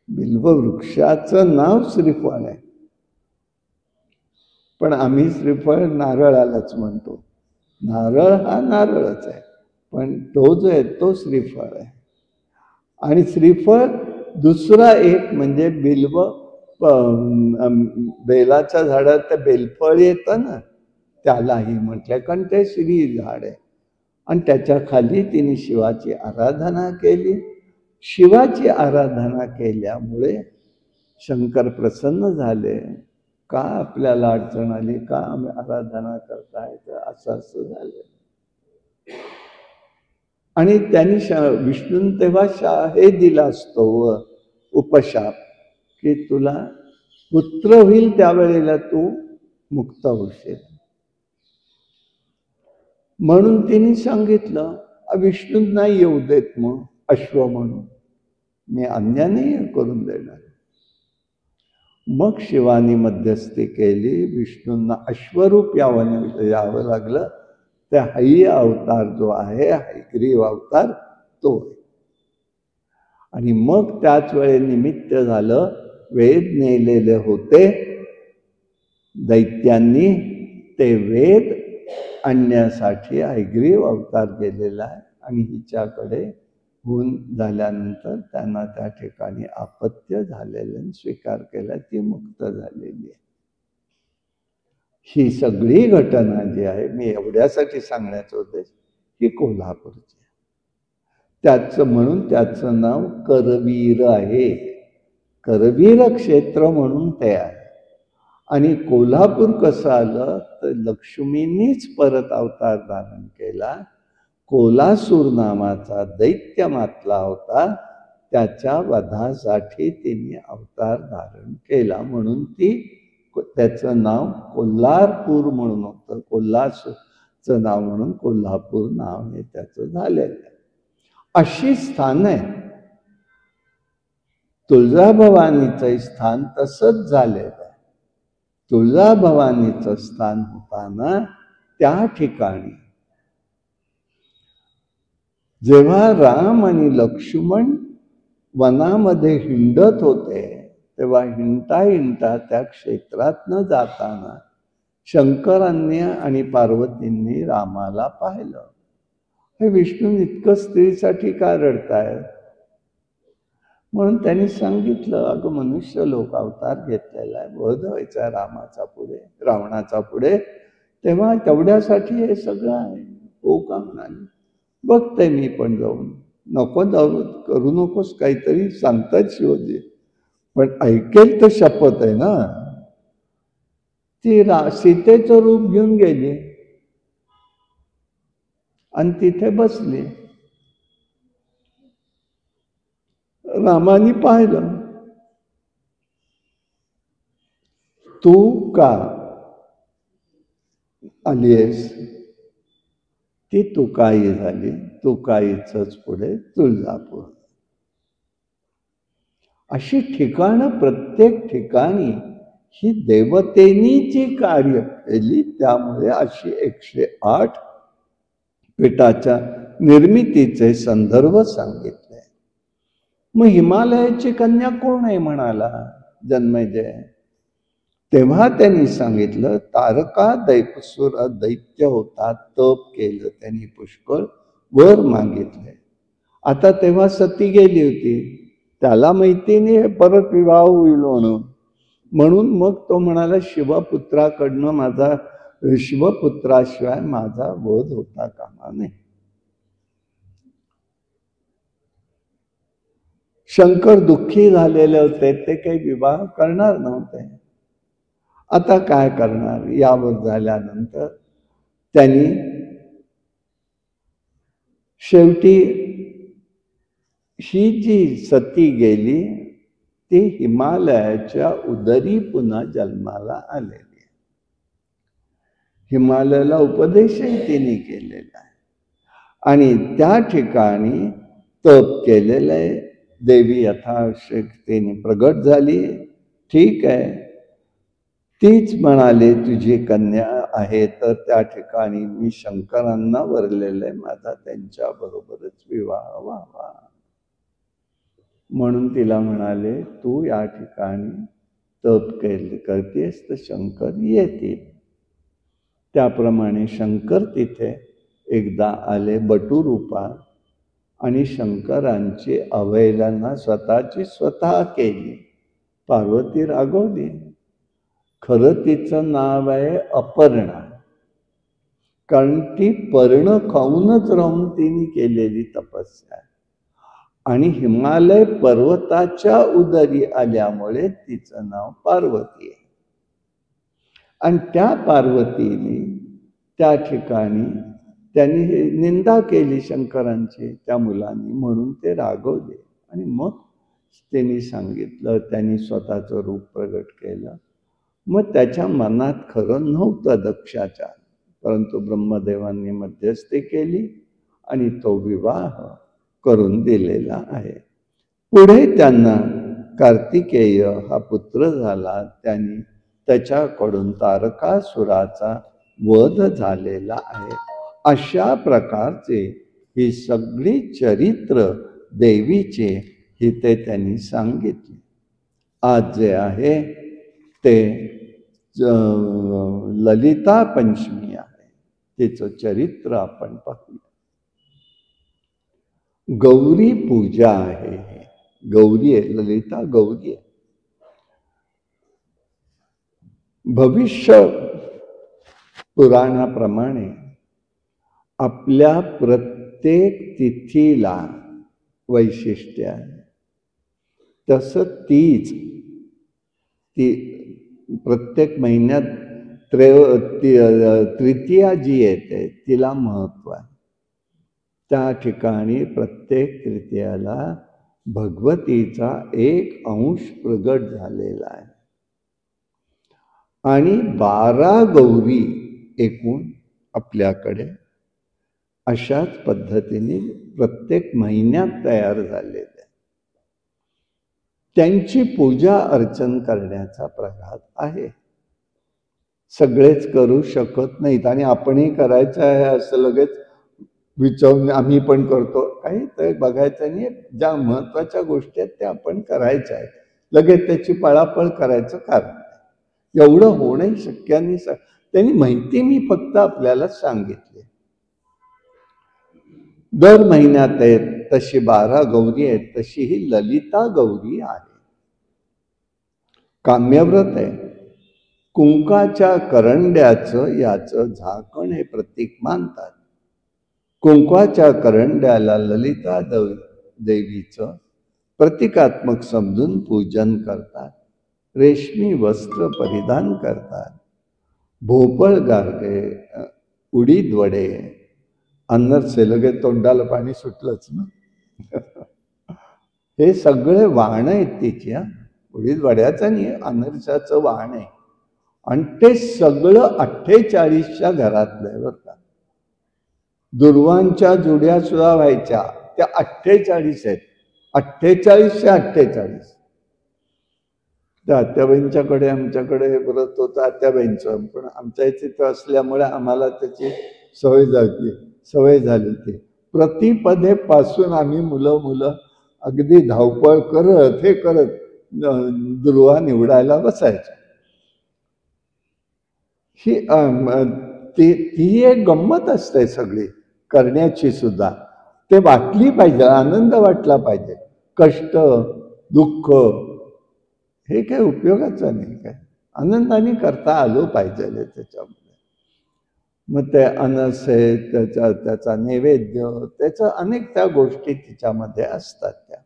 A: बिल्ववृक्षाचं नाव श्रीफळ आहे, पण आम्ही श्रीफळ नारळालाच म्हणतो. नारळ हा नारळच आहे, पण तो जो आहे तो श्रीफळ आहे. आणि श्रीफळ दुसरा एक म्हणजे बिल्व, बेलाच्या झाडात ते बेलफळ येतं ना, त्यालाही म्हटलं, कारण ते श्री झाड आहे. आणि त्याच्या खाली तिने शिवाची आराधना केली. शिवाची आराधना केल्यामुळे शंकर प्रसन्न झाले. का आपल्याला अडचण आली, का आम्ही आराधना करताय, असं झालं. आणि त्यांनी विष्णून तेव्हा हे दिला असतो उपशाप की तुला पुत्र होईल त्यावेळेला तू मुक्त होशील. म्हणून तिने सांगितलं, विष्णू नाही येऊ देत मग अश्व म्हणून, मी अन्याय नाही करून देणार. मग शिवानी मध्यस्थी केली, विष्णूंना अश्वरूप यावं लागलं. त्या हय्य अवतार जो आहे, हयग्रीव अवतार तो. आणि मग त्याच वेळे निमित्त झालं, वेद नेलेले होते दैत्यांनी, ते वेद आणण्यासाठी हयग्रीव अवतार गेलेला आहे. आणि हिच्याकडे होऊन झाल्यानंतर त्यांना त्या ठिकाणी अपत्य झालेलं स्वीकार केला, ती मुक्त झालेली आहे. ही सगळी घटना जी आहे, मी एवढ्यासाठी सांगण्याचा उद्देश, ही कोल्हापूरची. म्हणून त्याचं नाव करवीर आहे. करवीर क्षेत्र म्हणून ते आहे. आणि कोल्हापूर कसं आलं, तर लक्ष्मींनीच परत अवतार धारण केला. कोल्हासूर नावाचा दैत्य मातला होता, त्याच्या वधासाठी तिने अवतार धारण केला. म्हणून त्याचं नाव कोल्हारपूर म्हणून होतं. कोल्हासूरचं नाव म्हणून कोल्हापूर नाव हे त्याचं झालेलं आहे. अशी स्थान आहे. तुळजाभवानीचं स्थान तसंच झालेलं आहे. तुळजाभवानीचं स्थान होताना त्या ठिकाणी जेव्हा राम आणि लक्ष्मण वनामध्ये हिंडत होते, तेव्हा हिंडता त्या क्षेत्रात न जाताना शंकरांनी आणि पार्वतींनी रामाला पाहिलं. हे विष्णू इतकं स्त्रीसाठी का रडतायत? म्हणून त्यांनी सांगितलं, अगं मनुष्य लोक अवतार घेतलेला आहे, वध व्हायचा रामाचा पुढे, रावणाचा पुढे, तेव्हा तेवढ्यासाठी हे सगळं आहे. हो का म्हणाले, बघते मी पण जाऊन. नको जाऊ, करू नकोस, काहीतरी सांगतात शिवजी, पण ऐकेल तर शपथ आहे ना. ती सीतेचं रूप घेऊन गेली आणि तिथे बसली. रामाने पाहिलं, तू का आलीस? ती तुकाई झाली. तुकाईचंच पुढे तुळजापूर. अशी ठिकाणं प्रत्येक ठिकाणी ही देवतेनी जी कार्य केली त्यामुळे अशी 108 पीठाच्या निर्मितीचे संदर्भ सांगितले. मग हिमालयाची कन्या कोण आहे म्हणाला जन्मेजय. तेव्हा त्यांनी सांगितलं तारका दैपसुर दैत्य होता, तप केलं त्यांनी पुष्कळ, वर मागितले. आता तेव्हा सती गेली होती, त्याला माहिती नाही परत विवाह होईल म्हणून मग तो म्हणाला शिवपुत्राकडनं माझा, शिवपुत्राशिवाय माझा वध होता कामा नये. शंकर दुःखी झालेले होते, ते काही विवाह करणार नव्हते. आता काय करणार. यावर झाल्यानंतर त्यांनी शेवटी ही जी सती गेली ती हिमालयाच्या उदरी पुन्हा जन्माला आलेली आहे. हिमालयाला उपदेशही तिने केलेला आहे आणि त्या ठिकाणी तप केलेलं आहे. देवी यथाशक्तीने प्रगट झाली. ठीक आहे, तीच म्हणाली तुझी कन्या आहे तर त्या ठिकाणी मी शंकरांना वरलेलं आहे, माझा त्यांच्या बरोबरच विवाह व्हावा. म्हणून तिला म्हणाले तू या ठिकाणी तप करतेस तर शंकर येतील. त्याप्रमाणे शंकर तिथे एकदा आले बटूरूपात आणि शंकरांची अवहेलना स्वतःची स्वतः केली. पार्वती रागवली. खरं तिचं नाव आहे अपर्णा, कारण ती पर्ण खाऊनच राहून तिने केलेली तपस्या आणि हिमालय पर्वताच्या उदरी आल्यामुळे तिचं नाव पार्वती आहे. आणि त्या पार्वतीने त्या ठिकाणी त्यांनी निंदा केली शंकरांची त्या मुलांनी, म्हणून ते रागवले. आणि मग त्यांनी सांगितलं, त्यांनी स्वतःचं रूप प्रगट केलं. मग त्याच्या मनात खरं नव्हतं दक्षाच्या, परंतु ब्रह्मदेवांनी मध्यस्थी केली आणि तो विवाह करून दिलेला आहे. पुढे त्यांना कार्तिकेय हा पुत्र झाला. त्यांनी त्याच्याकडून तारकासुराचा वध झालेला आहे. अशा प्रकारचे ही सगळी चरित्र देवीचे इथे त्यांनी सांगितले. आज जे आहे ते ललिता पंचमी आहे, तिचं चरित्र आपण पाहूया. गौरी पूजा आहे. गौरी आहे, ललिता गौरी आहे. भविष्य पुराणाप्रमाणे आपल्या प्रत्येक तिथीला वैशिष्ट्य आहे. तसं ती प्रत्येक महिन्यात तृतीया जी येते तिला महत्व आहे. त्या ठिकाणी प्रत्येक तृतीयाला भगवतीचा एक अंश प्रगट झालेला आहे आणि 12 गौरी एकूण आपल्याकडे अशाच पद्धतीने प्रत्येक महिन्यात तयार झालेल्या आहे. त्यांची पूजा अर्चन करण्याचा प्रघात आहे. सगळेच करू शकत नाहीत आणि आपणही करायचं आहे असं लगेच विचारून आम्ही पण करतो, काही तर बघायचं नाही. ज्या महत्वाच्या गोष्टी आहेत त्या आपण करायच्या आहेत, लगेच त्याची पळापळ करायचं कारण नाही. एवढं होणंही शक्य नाही. त्यांनी माहिती मी फक्त आपल्याला सांगितली. दर महिन्यात आहेत तशी 12 गौरी आहेत, तशी ही ललिता गौरी आहे. काम्यव्रत आहे. कुंकाच्या करंड्याचं याचं झाकण हे प्रतीक मानतात. कुंकवाच्या करंड्याला ललिता देवीचं प्रतिकात्मक समजून पूजन करतात. रेशमी वस्त्र परिधान करतात. भोपळ गारगे, उडीद वडे, अनरसे, लगेच तोंडाला पाणी सुटलंच ना. हे सगळे वाहन आहेत तिची. उडीद वड्याचं नाही, अनरसाचं वाहन आहे. आणि ते सगळं 48च्या घरातलं आहे बरं का. दुर्वांच्या जुड्या सुद्धा व्हायच्या त्या 48 आहेत. 48 चे 48. त्या आत्याबाईंच्याकडे आमच्याकडे व्रत होतं आत्याबाईंचं, पण आमच्या इथे असल्यामुळे आम्हाला त्याची सवय झाली ती. प्रतिपदेपासून आम्ही मुलं अगदी धावपळ करत हे करत दुर्वा निवडायला बसायचो. ती एक गंमत असते सगळी करण्याची सुद्धा. ते वाटली पाहिजे, आनंद वाटला पाहिजे. कष्ट दुःख हे काही उपयोगाचं नाही, काय आनंदाने करता आलो पाहिजे त्याच्यामध्ये. मग ते अनसे त्याचा नैवेद्य, त्याचं अनेक त्या गोष्टी तिच्यामध्ये असतात. त्या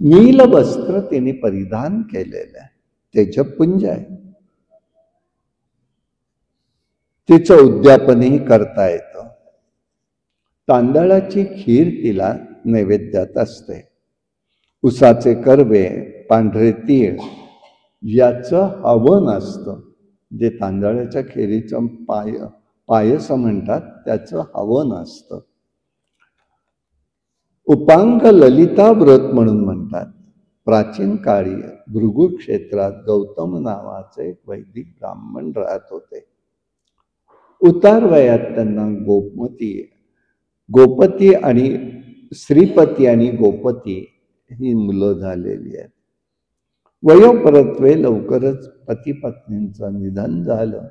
A: नील वस्त्र तिने परिधान केलेलं आहे, तेजपुंज आहे. तिचं उद्यापनही करता येतं. तांदळाची खीर तिला नैवेद्यात असते. उसाचे कर्वे, पांढरे तीळ याचं हवन असतं, जे तांदळाच्या खिरीचं पायस म्हणतात, त्याचं हवन असतं. उपांग ललिता व्रत म्हणून म्हणतात. प्राचीन काळी भृगु क्षेत्रात गौतम नावाचे एक वैदिक ब्राह्मण राहत होते. उतार वयात त्यांना गोपती आणि श्रीपती आणि गोपती ही मुलं झालेली आहेत. वयोपरत्वे लवकरच पती पत्नींचं निधन झालं.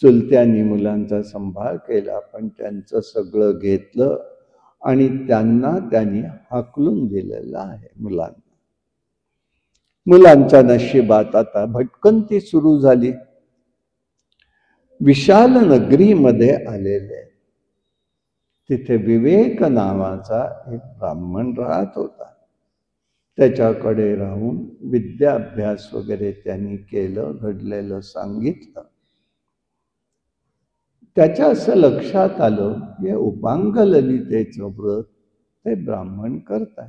A: चुलत्यांनी मुलांचा सांभाळ केला, पण त्यांचं सगळं घेतलं आणि त्यांनी हाकलून दिलेलं आहे मुलांना. मुलांच्या नशिबात आता भटकंती सुरू झाली. विशाल नगरीमध्ये आलेले तिथे विवेक नावाचा एक ब्राह्मण राहत होता. त्याच्याकडे राहून विद्याभ्यास वगैरे त्यांनी केलं, घडलेलं सांगितलं. त्याच्या असं लक्षात आलं की उपांग ललितेचं व्रत ते ब्राह्मण करताय.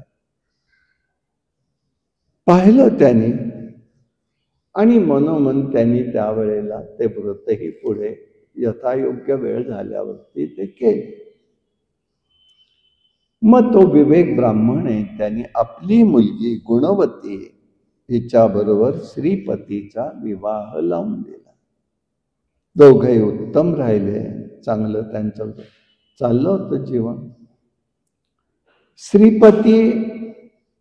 A: पाहिलं त्यांनी आणि मनोमन त्यांनी त्यावेळेला ते व्रतही पुढे यथायोग्य वेळ झाल्यावरती ते केले. मग तो विवेक ब्राह्मण आहे, त्यांनी आपली मुलगी गुणवती हिच्याबरोबर श्रीपतीचा विवाह लावून दिला. दोघे उत्तम राहिले, चांगलं त्यांचं चाललं होतं जीवन. श्रीपती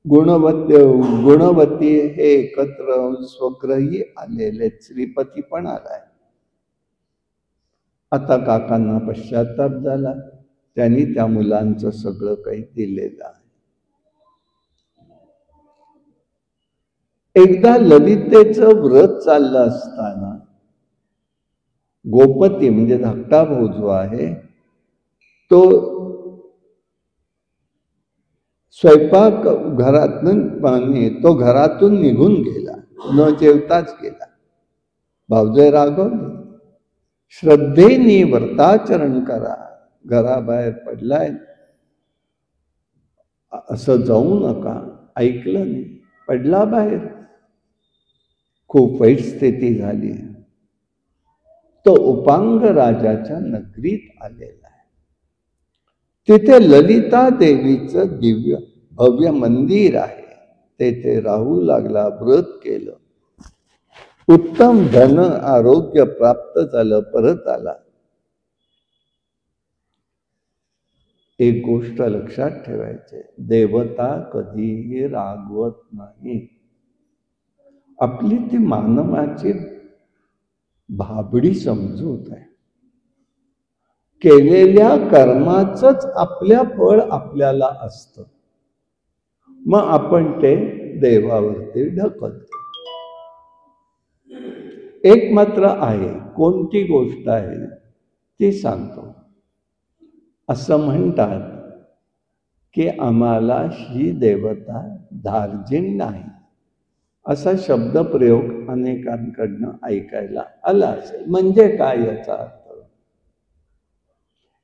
A: गुणवती हे एकत्र स्वग्रही आलेले. श्रीपती पण आलाय. आता काकांना पश्चाताप झाला, त्यांनी त्या मुलांचं सगळं काही दिलेलं आहे. एकदा ललितेचं व्रत चाललं असताना गोपती म्हणजे धाकटा भाऊ जो आहे तो स्वयंपाक घरातून निघून गेला, न जेवताच गेला. भाऊजे रागवले, श्रद्धेने व्रताचरण करा, घराबाहेर पडलाय असं जाऊ नका. ऐकलं नाही, पडला बाहेर. खूप वाईट स्थिती झाली. तो उपांग राजाच्या नगरीत आलेला आहे. तिथे ललिता देवीचं दिव्य भव्य मंदिर आहे. तेथे राहू लागला, व्रत केलं. उत्तम धन आरोग्य प्राप्त झालं, परत आला. एक गोष्ट लक्षात ठेवायची, देवता कधीही रागवत नाही. आपली ती मानवाची भाबडी समजूत आहे. केलेल्या कर्माचंच आपल्या फळ आपल्याला असतं, मग आपण ते देवावरती ढकलतो. एक मात्र आहे, कोणती गोष्ट आहे ती सांगतो. असं म्हणतात की आम्हाला ही देवता धार्जिन नाही, असा शब्दप्रयोग अनेकांकडनं ऐकायला आला असेल. म्हणजे काय याचा अर्थ?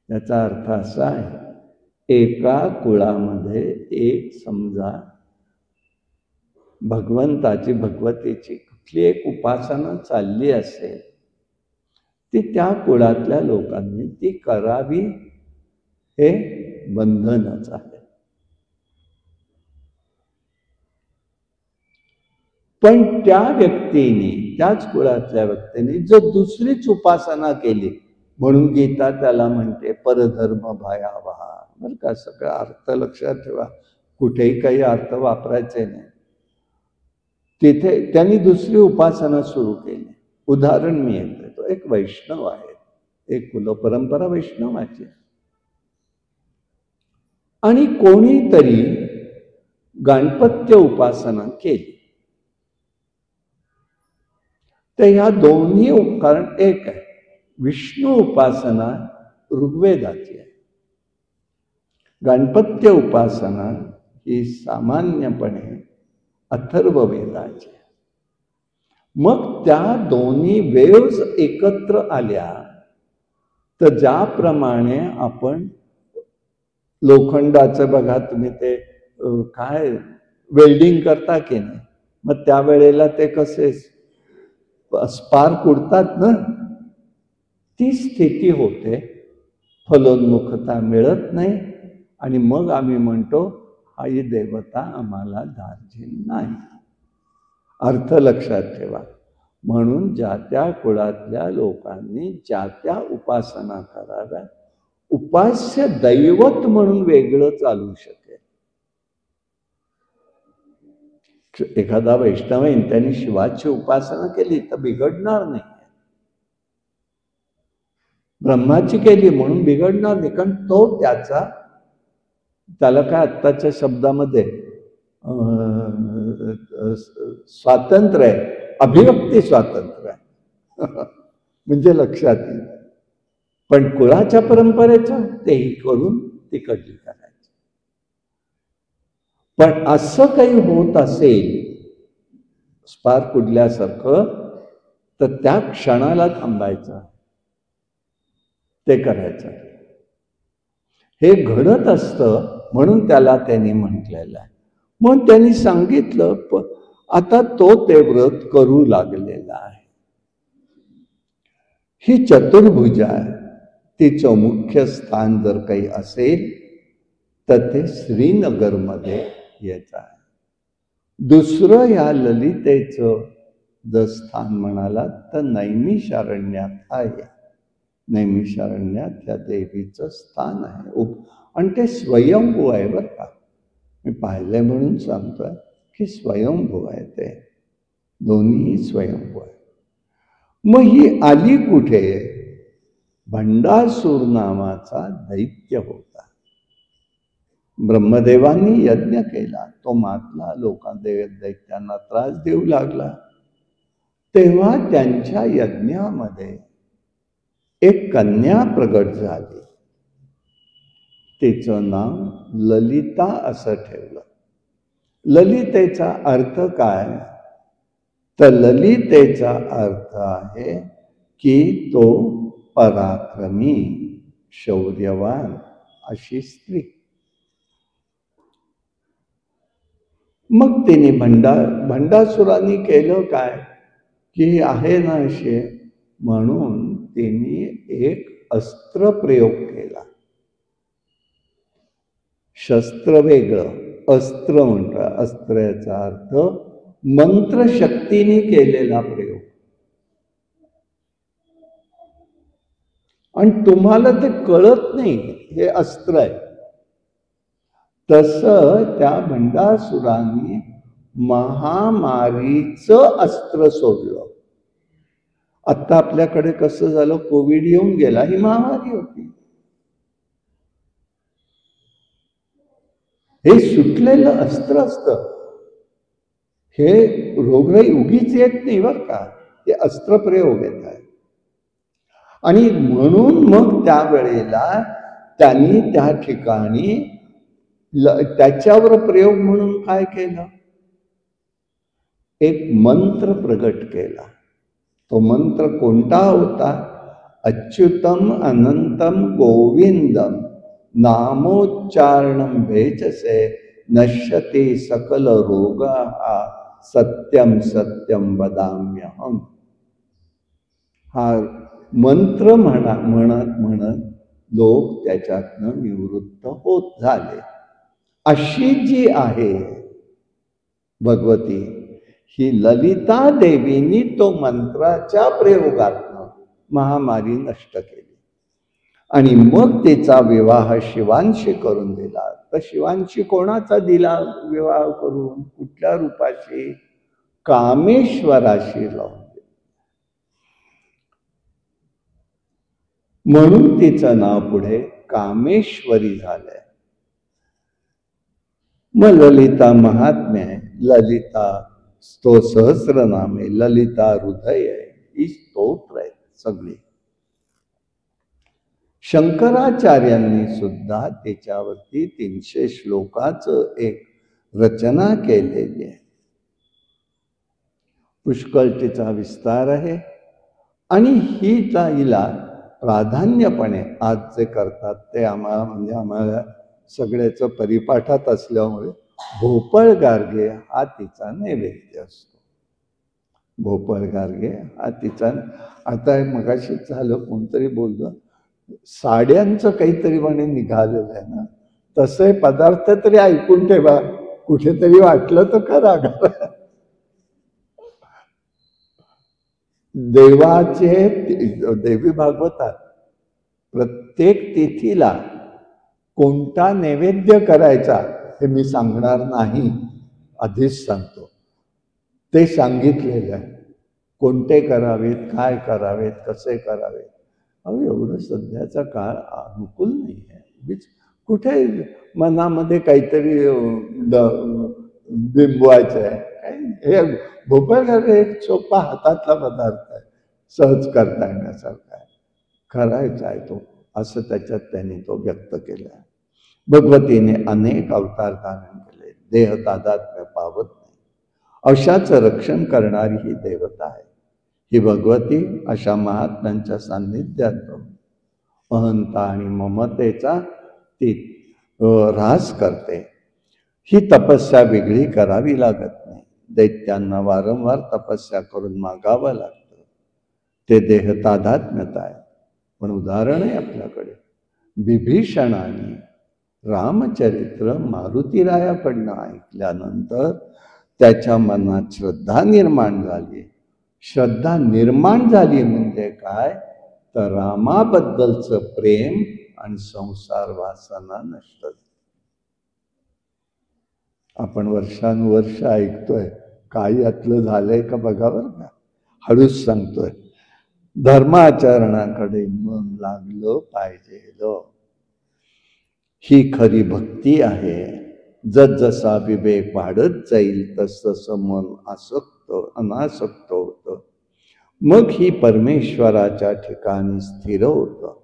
A: याचा अर्थ असा आहे, एका कुळामध्ये एक समजा भगवंताची भगवतीची कुठली एक उपासना चालली असेल, ती त्या कुळातल्या लोकांनी ती करावी हे बंधनच आहे. पण त्या व्यक्तीने, त्याच कुळातल्या व्यक्तीने जर दुसरीच उपासना केली, म्हणून गीता त्याला म्हणते परधर्म भयावहा. बरं का, सगळा अर्थ लक्षात ठेवा, कुठेही काही अर्थ वापरायचे नाही. तिथे त्यांनी दुसरी उपासना सुरू केली. उदाहरण मी येतो, एक वैष्णव आहे, एक कुलपरंपरा वैष्णवाची, आणि कोणीतरी गणपत्य उपासना केली. तर ह्या दोन्ही, कारण एक आहे विष्णू उपासना ऋग्वेदाची आहे, गणपत्य उपासना ही सामान्यपणे अथर्ववेदाची आहे. मग त्या दोन्ही वेव्ज एकत्र आल्या तर ज्याप्रमाणे आपण लोखंडाचं बघा तुम्ही, ते काय वेल्डिंग करता की नाही, मग त्यावेळेला ते कसे स्पार्क उडतात ना, ती स्थिती होते, फलोन्मुखता मिळत नाही, आणि मग आम्ही म्हणतो आई देवता आम्हाला दार्जिन नाही. अर्थ लक्षात ठेवा. म्हणून ज्या त्या कुळातल्या लोकांनी ज्या त्या उपासना कराव्या. उपास्य दैवत म्हणून वेगळं चालू शकेल. एखादा वैष्णव आहे त्यांनी शिवाची उपासना केली तर बिघडणार नाही, ब्रह्माची केली म्हणून बिघडणार नाही, कारण तो त्याला काय आत्ताच्या शब्दामध्ये स्वातंत्र्य आहे, अभिव्यक्ती स्वातंत्र्य आहे. म्हणजे लक्षात येईल. पण कुळाच्या परंपरेचं तेही करून तिकडली करायचं. पण असं काही होत असेल स्पार्क उडल्यासारखं, तर त्या क्षणाला थांबायचं, ते करायचं. हे घडत असतं म्हणून त्याला त्यांनी म्हटलेलं आहे. मग त्यांनी सांगितलं, आता तो ते व्रत करू लागलेला आहे. ही चतुर्भुजा आहे, तिचं मुख्य स्थान जर काही असेल तर ते श्रीनगरमध्ये यायचं आहे. दुसरं या ललितेचं जर स्थान म्हणाला तर नैमिषारण्यात आहे. नैमिषारण्यात त्या देवीचं स्थान आहे, आणि ते स्वयंभू आहे बरं का. मी पाहिलंय म्हणून सांगतोय की स्वयंभू आहे, ते दोन्ही स्वयंभू आहे. मग ही आली कुठे? भंडासूर नावाचा दैत्य होता. ब्रह्मदेवांनी यज्ञ केला, तो मातला, दैत्यांना त्रास देऊ लागला. तेव्हा त्यांच्या यज्ञामध्ये एक कन्या प्रगट झाली. तिचं नाव ललिता असं ठेवलं. ललितेचा अर्थ काय? तर ललितेचा अर्थ आहे की तो पराक्रमी, शौर्यवान अशी स्त्री. मग तिने भंडासुरांनी केलं काय की आहे ना असे म्हणून तिने एक अस्त्र प्रयोग केला. शस्त्र वेगळं, अस्त्र म्हणतात. अस्त्राचा अर्थ मंत्रशक्तीने केलेला प्रयोग. आणि तुम्हाला ते कळत नाही हे अस्त्र आहे. तसं त्या भंडासुरांनी महामारीचं अस्त्र सोडलं. आता आपल्याकडे कसं झालं, कोविड येऊन गेला, ही महामारी होती. हे सुटलेलं अस्त्र असतं. हे रोगराई उगीच येत नाही बरं का, हे अस्त्रप्रयोग येत आहे. आणि म्हणून मग त्यावेळेला त्यांनी त्या ठिकाणी त्याच्यावर प्रयोग म्हणून काय केलं, एक मंत्र प्रगट केला. तो मंत्र कोणता होता? अच्युतम अनंतम गोविंदम नामोच्चारणम भेचसे नश्यते सकल रोगा सत्यम सत्यम वदाम्यहम. हा मंत्र म्हणत लोक त्याच्यातनं निवृत्त होत झाले. अशी जी आहे भगवती, ही ललिता देवीनी तो मंत्राच्या प्रयोगातनं महामारी नष्ट केली आणि मग तिचा विवाह शिवांशी करून दिला. तर शिवांशी कोणाचा दिला विवाह करून? कुठल्या रूपाशी? कामेश्वराशी लावून दिला. म्हणून तिचं नाव पुढे कामेश्वरी झालंय. मग ललिता महात्म्य आहे, ललिता स्तो सहस्रनामे, ललिता हृदय आहे, ही स्तोत्र आहेत सगळी. शंकराचार्यांनी सुद्धा त्याच्यावरती 300 श्लोकाचं एक रचना केलेली आहे. पुष्कळ तिचा विस्तार आहे आणि हिला प्राधान्यपणे आज जे करतात ते आम्हाला म्हणजे आम्हाला सगळ्याचं परिपाठात असल्यामुळे भोपळ गार्गे हा तिचा नैवेद्य असतो. भोपळ गार्गे हा तिचा. आता मगाशीच झालं, कोणतरी बोललं साड्यांचं काहीतरी म्हणे निघालेलं आहे ना, तसे पदार्थ तरी ऐकून ठेवा, कुठेतरी वाटलं तर करा. देवाचे देवी भागवतात प्रत्येक तिथीला कोणता नैवेद्य करायचा हे मी सांगणार नाही, आधीच सांगतो. ते सांगितलेलं आहे, कोणते करावेत, काय करावेत, कसे करावेत. अहो एवढं सध्याचा काळ अनुकूल नाही आहे. कुठे मनामध्ये काहीतरी बिंबवायचं आहे. हे भोपळ एक सोपा हातातला पदार्थ आहे, सहज करता येण्यासारखा आहे, करायचा आहे तो, असं त्याच्यात त्यांनी तो व्यक्त केला आहे. भगवतीने अनेक अवतार धारण केले, देह तादात्म्य पावत नाही, अशाचं रक्षण करणारी ही देवता आहे. ही भगवती अशा महात्म्यांच्या सान्निध्यात अहंता आणि ममतेचा ती ऱ्हास करते. ही तपस्या वेगळी करावी लागत नाही. दैत्यांना वारंवार तपस्या करून मागावं लागतं. ते देह तादात्म्यता आहे. पण उदाहरण आहे आपल्याकडे. विभीषणाने रामचरित्र मारुतीरायाकडनं ऐकल्यानंतर त्याच्या मनात श्रद्धा निर्माण झाली. श्रद्धा निर्माण झाली म्हणजे काय? तर रामाबद्दलचं प्रेम आणि संसार वासना नष्ट झाली. आपण वर्षानुवर्ष ऐकतोय, काय यातलं झालंय का बघा बरं का. हळूच सांगतोय, धर्माचरणाकडे मन लागलं पाहिजे. ही खरी भक्ती आहे. जसा विवेक वाढत जाईल तसं मन आसक्त अनासक्त होतं. मग ही परमेश्वराच्या ठिकाणी स्थिर होतं.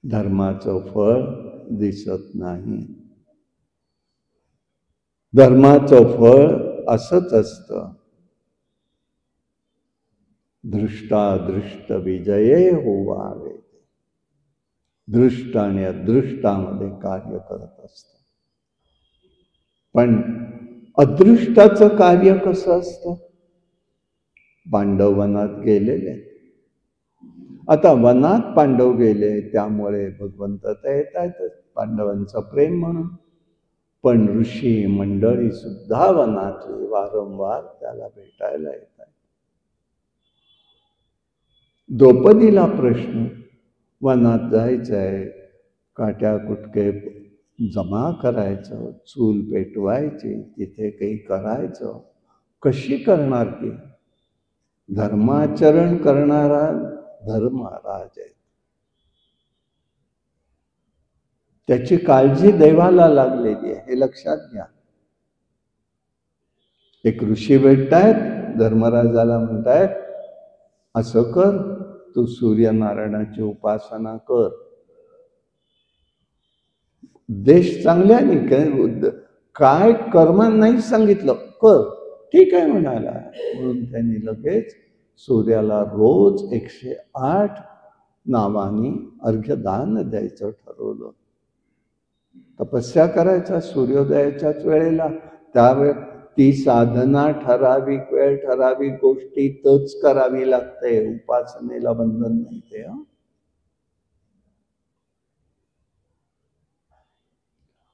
A: धर्माचं फळ दिसत नाही. धर्माचं फळ असंच असतं, दृष्टादृष्ट विजये होवावे. दृष्ट आणि अदृष्टामध्ये कार्य करत असतं. पण अदृष्टाचं कार्य कसं असतं? पांडव वनात गेलेले. आता वनात पांडव गेले त्यामुळे भगवंत तर येत आहेत पांडवांचं प्रेम म्हणून. पण ऋषी मंडळी सुद्धा वनातली वारंवार त्याला भेटायला येत आहेत. द्रौपदीला प्रश्न, वनात जायचंय, काट्या कुटके जमा करायचं, चूल पेटवायची, तिथे काही करायचं, कशी करणार ती? धर्माचरण करणारा धर्मराज आहे. त्याची काळजी देवाला लागलेली आहे, हे लक्षात घ्या. एक ऋषी भेटतायत, धर्मराजाला म्हणतायत, असं कर, तू सूर्यनारायणाची उपासना कर. देश चांगल्याने काय कर्म नाही सांगितलं, कर. ठीक आहे म्हणाला. म्हणून त्यांनी लगेच सूर्याला रोज 108 नावानी अर्घ्यदान द्यायचं ठरवलं. तपस्या करायचा सूर्योदयाच्याच वेळेला. त्यावेळे ती साधना ठराविक वेळ ठराविक गोष्टीतच करावी लागते. उपासनेला बंधन नाही ते.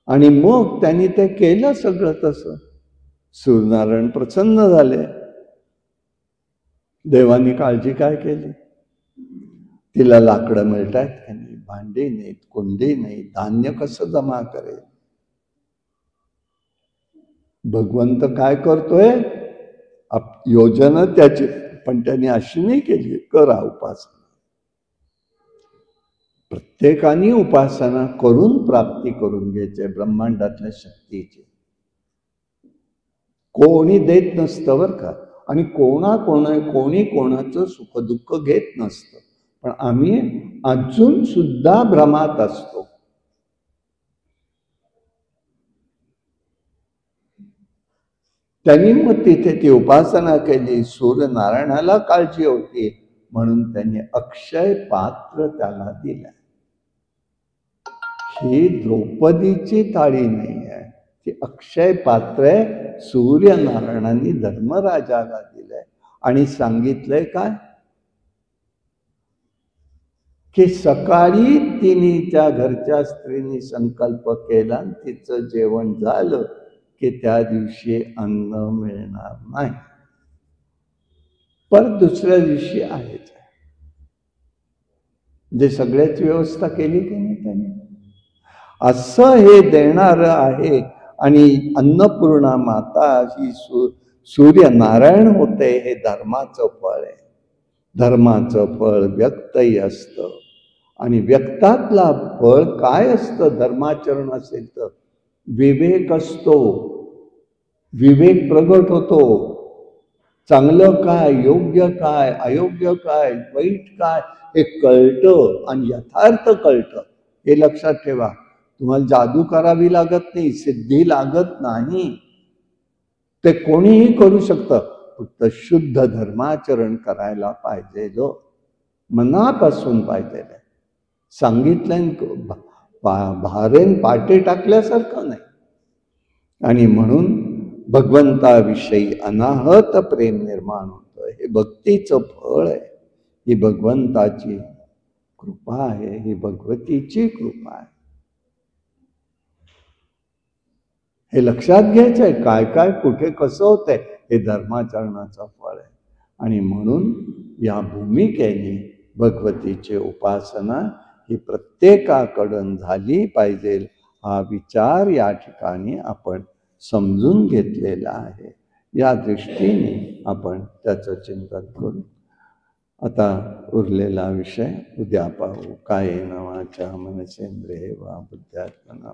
A: आणि मग त्यांनी ते केलं सगळं तसं. सूर्यनारायण प्रसन्न झाले. देवानी काळजी काय केली? तिला लाकडं मिळतायत का नाही, भांडी नाहीत, कुंडी नाही, धान्य कसं जमा करेल? भगवंत काय करतोय? योजना त्याची, पण त्यांनी अशी नाही केली, करा उपासना. प्रत्येकाने उपासना करून प्राप्ती करून घ्यायची ब्रह्मांडातल्या शक्तीची. कोणी देत नसतं बरं का, आणि कोणी कोणाचं सुखदुःख घेत नसतं, पण आम्ही अजून सुद्धा भ्रमात असतो. त्यांनी मग तिथे ती उपासना केली. सूर्यनारायणाला काळजी होती म्हणून त्यांनी अक्षय पात्र त्याला दिलं. ही द्रौपदीची थाळी नाही आहे, ती अक्षय पात्र आहे. सूर्यनारायणांनी धर्मराजाला दिलंय आणि सांगितलंय काय की सकाळी तिच्या घरच्या स्त्रीने संकल्प केला, तिचं जेवण झालं की त्या दिवशी अन्न मिळणार नाही, पण दुसऱ्या दिवशी आहेच. जे सगळ्याची व्यवस्था केली की नाही त्यांनी, असं हे देणारं आहे. आणि अन्नपूर्णा माता ही सूर्यनारायण होते. हे धर्माचं फळ आहे. धर्माचं फळ व्यक्तही असतं, आणि व्यक्तातला फळ काय असतं? धर्माचरण असेल तर विवेक असतो, विवेक प्रगट होतो. चांगलं काय, योग्य काय, अयोग्य काय, वाईट काय हे कळतं आणि यथार्थ कळतं. हे लक्षात ठेवा. तुम्हाला जादू करावी लागत नाही, सिद्धी लागत नाही, ते कोणीही करू शकतं. फक्त शुद्ध धर्माचरण करायला पाहिजे, जो मनापासून पाहिजे. सांगितलं भारेन पाटे टाकल्यासारखं नाही. आणि म्हणून भगवंताविषयी अनाहत प्रेम निर्माण होतं. हे भक्तीचं फळ आहे. ही भगवंताची कृपा आहे, ही भगवतीची कृपा आहे. हे लक्षात घ्यायचं आहे. काय काय कुठे कसं होतंय हे धर्माचरणाचं फळ आहे. आणि म्हणून या भूमिकेने भगवतीची उपासना ही प्रत्येकाकडून झाली पाहिजे, हा विचार या ठिकाणी आपण समजून घेतलेला आहे. या दृष्टीने आपण त्याचं चिंतन करू. आता उरलेला विषय उद्या पाहू. कायेन वाचा मनसेंद्रिये वा बुद्ध्यात्मना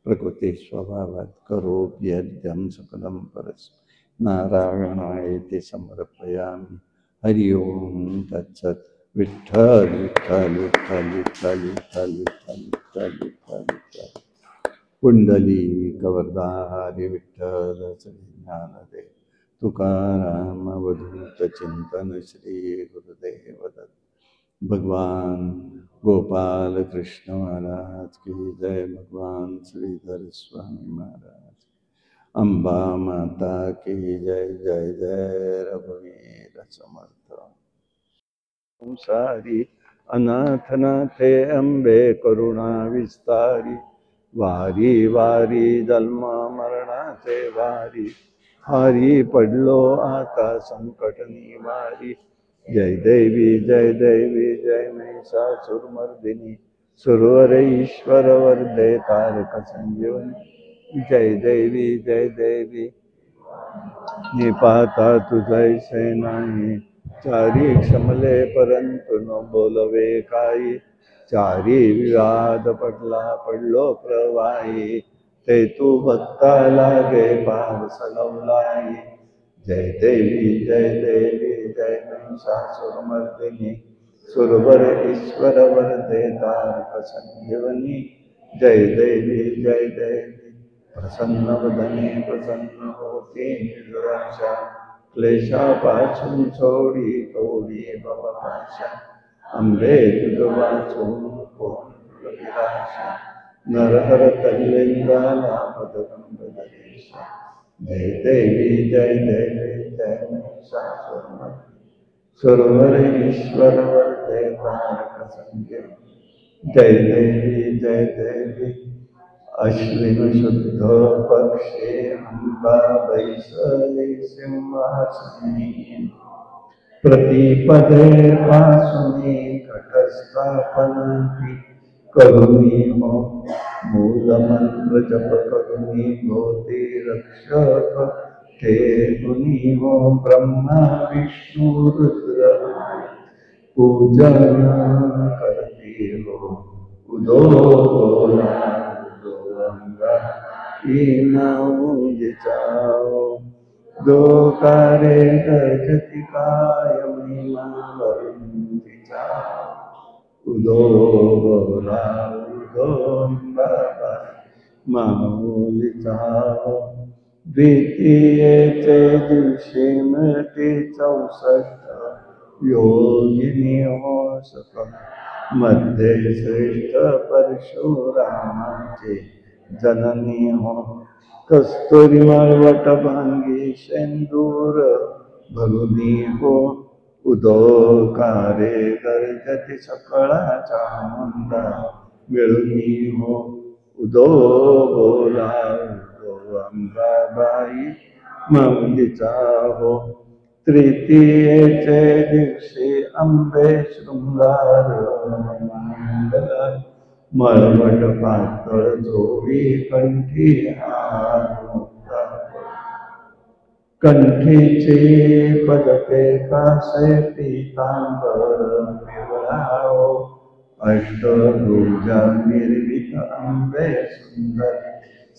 A: प्रकृती स्वभावात करोमि यद्यं सकलं परस्मै नारायणायेति समर्पयामि. हरि ओम तत्सत्. विठ्ठल विठ्ठल विठ्ठल विठ्ठल विठ्ठल विठ्ठल विठ्ठल विठ्ठल विठ्ठल. पुंडलिक वरदारी विठ्ठल श्री ज्ञानदेव तुकाराम अवधूत चिंतन श्री गुरुदेव दत्त. भगवान गोपाल कृष्ण महाराज की जय. भगवान श्रीधर स्वामी महाराज. अंबा माता की जय. जय जय रघुवीर समर्थ. संसारी अनाथनाथे अंबे करुणा विस्तारी. वारी वारी जन्म मरणाचे वारी. हारी पडलो आता संकट निवारी. जय देवी जय देवी जय महिषासुरमर्दिनी. सुरवर ईश्वर वरदे तारक संजीवनी. जय देवी जय देवी. निपाता तुझैसे नाही. चारी क्षमले परंतु न बोलवे काही. चारी विवाद पडलो प्रवाही. ते तू भक्ता लागे पार सलवलाई. जय देवी जय देवी जय महिषासुरमर्दिनी. सुरवर ईश्वर वरदे तारक संजीवनी. जय देवी जय देवी. प्रसन्न वदने प्रसन्न होती निराशा. क्लेशापासून सोडी तोडी भवपाशा. अंबे तुझ वाचून कोण विराशा. नरहर तल्लिंगाला पदकंबदेशा. जय देवी जय देवी जय महिषासुरमर्दिनी. सुरवर ईश्वर वरदे तारक संजीवनी. जय देवी जय देवी. अश्विन शुद्ध पक्षे अंबा बैसले सिंहासनी प्रतिपदे पासुनी घटस्थापनांती करुणी हो मूलमंत्र जप करुणी होते रक्षक ते गुणी हो ब्रह्मा विष्णु रुद्र पूजन करती हो उदो बोला उदो अंगा जाओ दो कारे गजति काय महिमा वरुंधि जाओ उदो बोला उदो बाबा माऊली जाओ द्वितीयेचे दिवशी मिळते 64 योगिनी हो सका मध्ये श्रेष्ठ परशुरामाचे जननी हो कस्तुरी मळवट भांगी शेंदूर भरुनी हो उदोकारे गर्जती सकळाचा मुंडा मिळुनी हो उदो बोला उदो अंबाबाई माऊलीचा हो तृतीयेचे दिवशी अंबे शृंगार मंगल मळवट पातळ जोडी कंठी हार कंठीचे पदके कासे पीतांबर पिवळाओ अष्टभुजा निर्मित अंबे सुंदर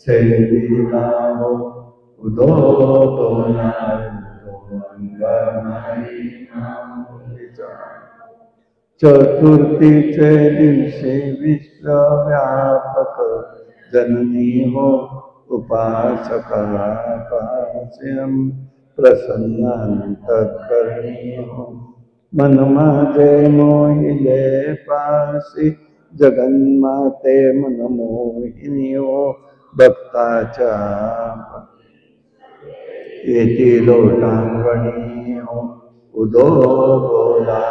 A: सेविलाओ उदो बोला चतुर्थीचे दिवशी विश्वव्यापक जननी हो उपासका पास्यम प्रसन्नांतकरणी हो मन माझे मोहिले पासी जगन्माते मन मोहिनी हो भक्ताच्या येती लोटांगणी हो उदो बोला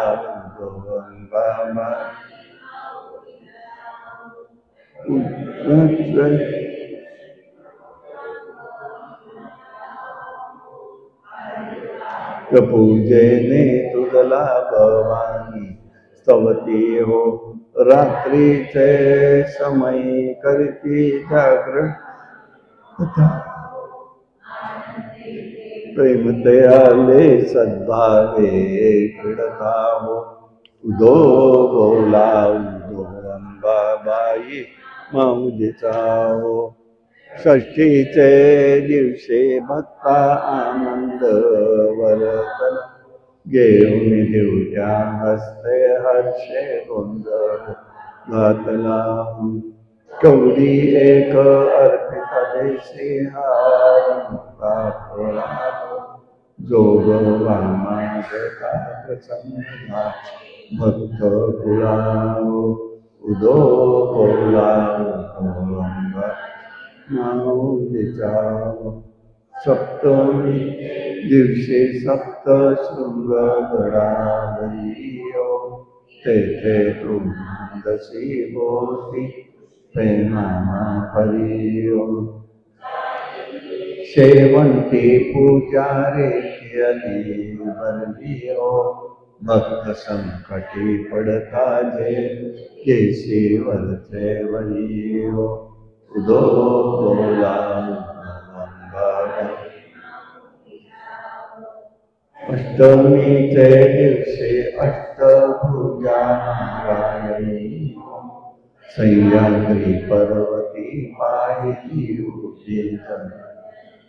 A: उदो अंबाबा पूजेने तुझला भवानी स्तवती हो रात्रीचे समय करती जागरण प्रेम दयाले सद्भावे क्रीडता हो उदो बोला उदो अंबाबाई माऊलीचा हो षष्ठीचे दिवशी भक्ता आनंद वर्तन घेऊन देऊच्या हस्ते हर्षे गोंधळ घातला कवडी एक अर्पित देशी हार जोग वामाजता प्रसन्ना भक्त कुळाओ उदो बोला उदो अंबा माऊलीचा सप्तमी दिवशी सप्त शृंग गडावरी तेथे तुमदशी होती प्रेमाना हरिओ शेवंती पूजा रे केली बरलिओ भक्त संकटी पडता जे केशी वरचे वरिओ उदो बोला अष्टमीचे दिवशी अष्टभुजा नारायणी सह्याद्री पर्वती पाहिली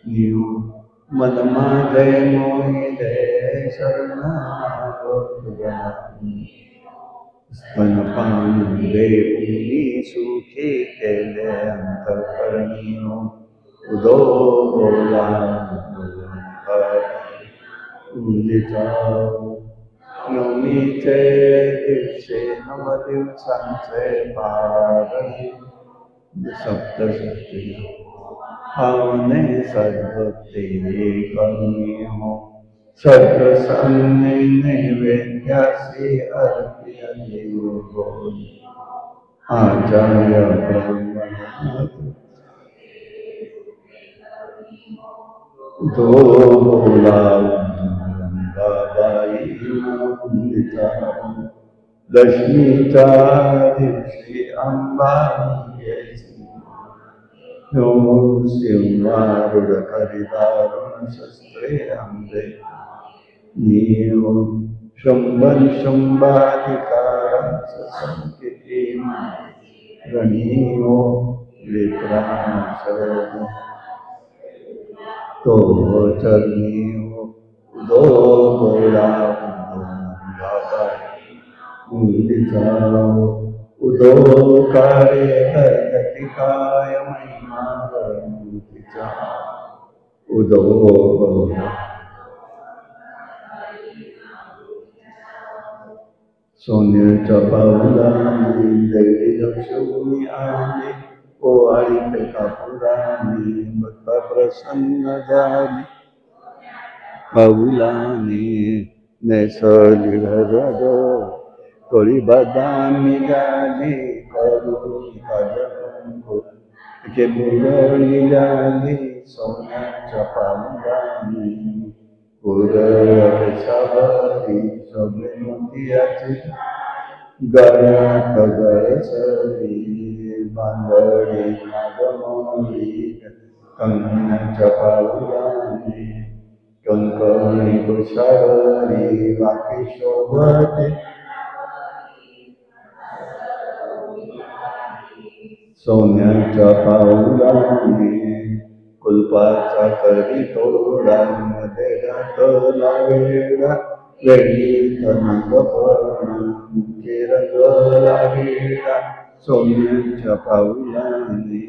A: नीव मन माझे मोहिले शरण स्तनपान देऊनी सुखी केले अंतकरणी उदो बोला नवमीचे दिवशी नव दिवसांचे पारणी सप्तषष्टी पावने सद्भक्ती करुणी हो सद्रसान्ने नैवेद्यासी अर्प्य देव आचार्य ब्रह्मण उदो बोला गंगाबाई वंदिता दशमीच्या दिवशी अंबानी यायची सिंहारूढ हरिदारुण शस्त्रे आंबे नीव शंभर शंभाधिकाराच संकेती गणीयो विप्राण शरण तो चरणीयो उदो बोला उदिता उदो कार्य गतिकाय महिमा गणिता उदो बोला सोन्याच्या पावलांनी दैवी लक्ष्मी आली ओवाळी कापुरांनी भक्ता प्रसन्न झाली पाऊलांनी नेसली घरग कळी बदामी झाली करुणी काजळंगो तिचे मुरळी झाली सोन्याच्या पावलांनी सावरी सगळे मोतियाचे गळ्यात गळसरी बांगडी नागमोळी कंगण्याच्या पावलाने कंकणी कुशावरी वाकी शोभते सोन्याच्या पावलाने कुलपाचा करी तोडा मध्ये घातला वेडा वेळीत नागपर्ण मुखे रंगला वेडा सोन्याच्या पावलाने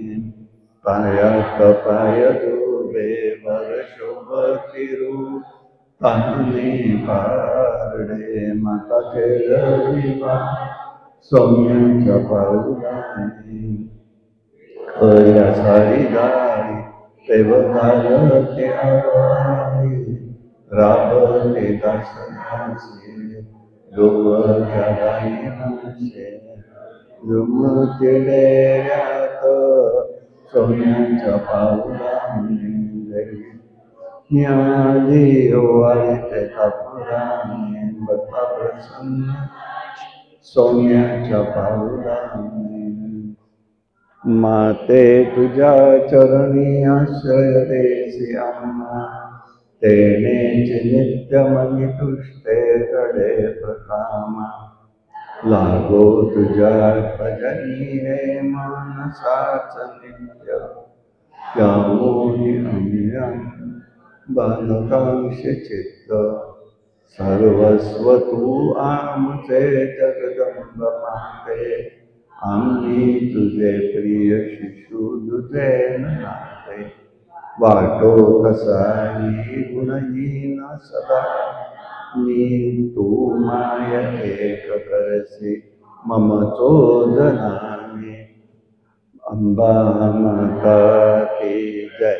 A: पायात पाय जोडे वर शोभती रूप ताने पारडे माता खेळविवा सोन्याच्या पावलाने खऱ्या सारी गाडी ते आवाई राबते दासनाचे डोंगरच्या गायनाचे जुमते डेऱ्यात सोन्याच्या पावलाने न्याली ओवाळी ते कापुराने बता प्रसन्न सोन्याच्या पावलाने माते तुझ्या चरणी आश्रय देसी आम्हा तेनेच नित्य मनी तुष्टे कडे प्रकामा लागो तुझ्या भजनी हे मानसाच नित्य त्यामोही अम्यम बालकांश चित्त सर्वस्व तू आमचे जगदंब माते आम्ही तुझे प्रिय शिशु तुझे नाते वाटो कसाई गुणहीन सदा मी तू माय एक करसी मम चोदनाने अंबा माता की जय.